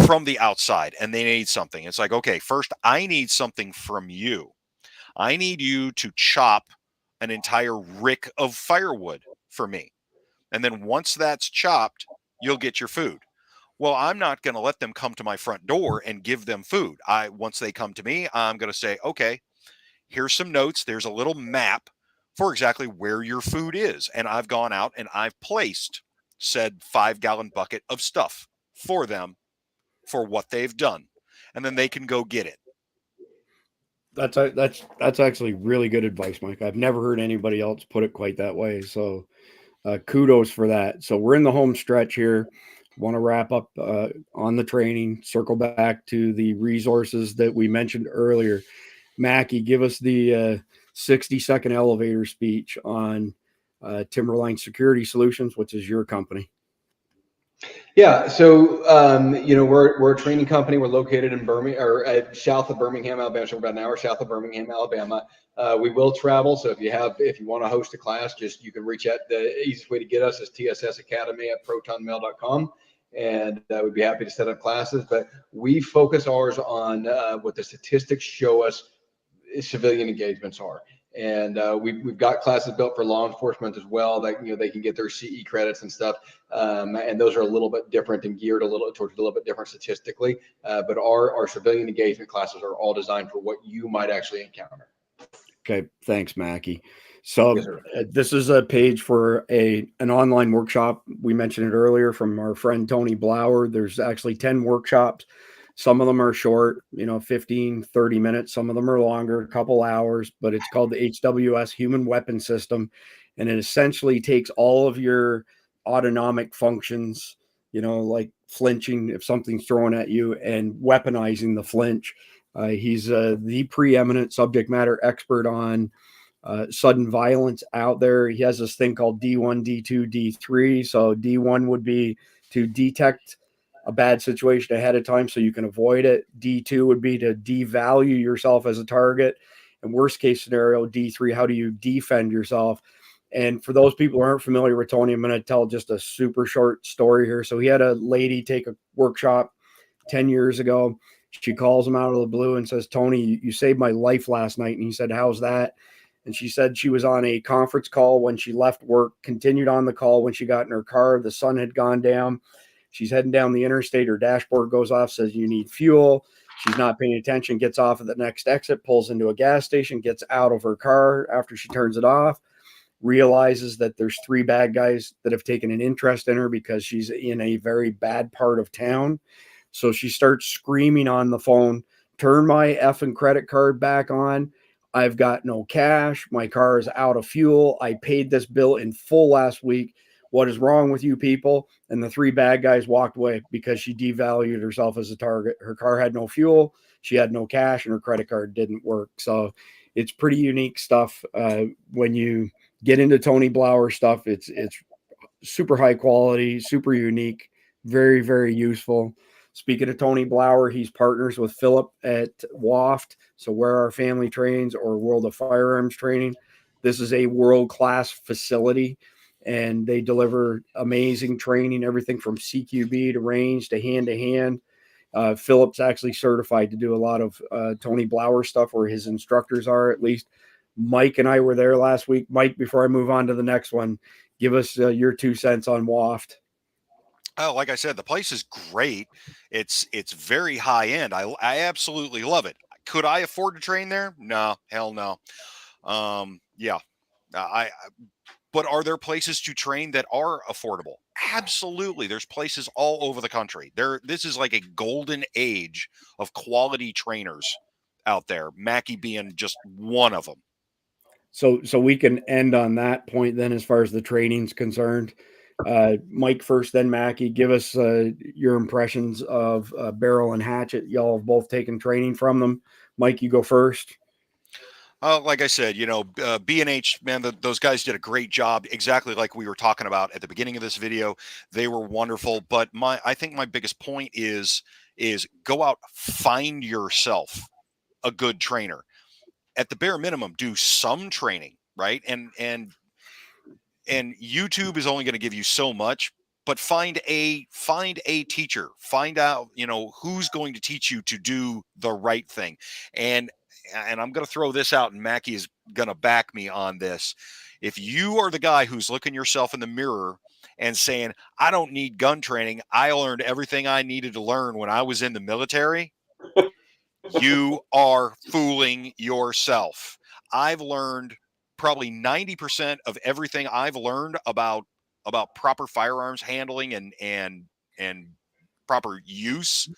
from the outside and they need something, it's like, okay, first I need something from you. I need you to chop an entire rick of firewood for me. And then once that's chopped, you'll get your food. Well, I'm not going to let them come to my front door and give them food. Once they come to me, I'm going to say, okay, here's some notes. There's a little map for exactly where your food is. And I've gone out and I've placed said 5-gallon bucket of stuff for them for what they've done. And then they can go get it. That's actually really good advice, Mike. I've never heard anybody else put it quite that way. So kudos for that. So we're in the home stretch here. Want to wrap up on the training, circle back to the resources that we mentioned earlier. Mackay, give us the 60-second elevator speech on Timberline Security Solutions, which is your company. Yeah, so we're a training company. We're located in Birmingham, or south of Birmingham, Alabama. So we're about an hour south of Birmingham, Alabama. We will travel, so if you want to host a class, you can reach out. The easiest way to get us is tssacademy@protonmail.com, and we'd be happy to set up classes. But we focus ours on what the statistics show us civilian engagements are. And we've got classes built for law enforcement as well that they can get their CE credits and stuff, and those are a little bit different and geared towards a little bit different statistically. But our civilian engagement classes are all designed for what you might actually encounter. Okay, thanks, Mackay. So this is a page for an online workshop. We mentioned it earlier from our friend Tony Blower. There's actually 10 workshops. Some of them are short, 15, 30 minutes. Some of them are longer, a couple hours, but it's called the HWS Human Weapon System. And it essentially takes all of your autonomic functions, like flinching if something's thrown at you, and weaponizing the flinch. He's the preeminent subject matter expert on sudden violence out there. He has this thing called D1, D2, D3. So D1 would be to detect a bad situation ahead of time so you can avoid it. D2 would be to devalue yourself as a target. And worst case scenario, D3, how do you defend yourself? And for those people who aren't familiar with Tony, I'm going to tell just a super short story here. So he had a lady take a workshop 10 years ago. She calls him out of the blue and says, Tony, you saved my life last night. And he said, how's that? And she said she was on a conference call when she left work, continued on the call when she got in her car. The sun had gone down. She's heading down the interstate. Her dashboard goes off, says you need fuel. She's not paying attention, gets off at the next exit, pulls into a gas station, gets out of her car after she turns it off, realizes that there's 3 bad guys that have taken an interest in her because she's in a very bad part of town. So she starts screaming on the phone, turn my effing credit card back on. I've got no cash. My car is out of fuel. I paid this bill in full last week. What is wrong with you people? And the 3 bad guys walked away because she devalued herself as a target. Her car had no fuel. She had no cash and her credit card didn't work. So it's pretty unique stuff. When you get into Tony Blower stuff, it's super high quality, super unique, very, very useful. Speaking of Tony Blower, he's partners with Philip at WAFT. So where our family trains, or World of Firearms training. This is a world-class facility, and they deliver amazing training, everything from CQB to range to hand-to-hand. Philip's actually certified to do a lot of Tony Blower stuff, where his instructors are, at least. Mike and I were there last week. Mike, before I move on to the next one, give us your 2 cents on WAFT. Oh, like I said, the place is great. It's very high end. I absolutely love it. Could I afford to train there? No, hell no. Yeah, but are there places to train that are affordable? Absolutely. There's places all over the country. This is like a golden age of quality trainers out there. Mackay being just one of them. So we can end on that point then, as far as the training's concerned. Mike first, then Mackay. Give us your impressions of Barrel and Hatchet. Y'all have both taken training from them. Mike, you go first. Like I said, B&H, man, those guys did a great job. Exactly like we were talking about at the beginning of this video. They were wonderful. But I think my biggest point is go out, find yourself a good trainer. At the bare minimum, do some training, right? And YouTube is only going to give you so much, but find a teacher, find out, who's going to teach you to do the right thing. And I'm going to throw this out, and Mackay is gonna back me on this. If you are the guy who's looking yourself in the mirror and saying, I don't need gun training, I learned everything I needed to learn when I was in the military, you are fooling yourself. I've learned probably 90% of everything I've learned about proper firearms handling and proper use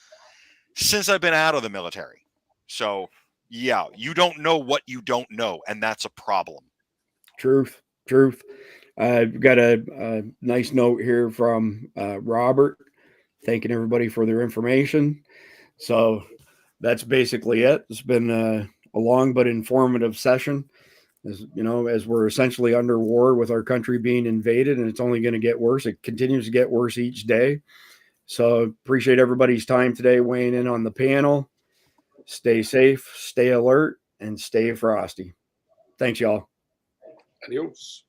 since I've been out of the military. So yeah, you don't know what you don't know, and that's a problem. Truth. I've got a nice note here from Robert, thanking everybody for their information. So that's basically it. It's been a long but informative session. As you know, as we're essentially under war with our country being invaded, and it's only going to get worse. It continues to get worse each day. So appreciate everybody's time today weighing in on the panel. Stay safe, stay alert, and stay frosty. Thanks, y'all. Adios.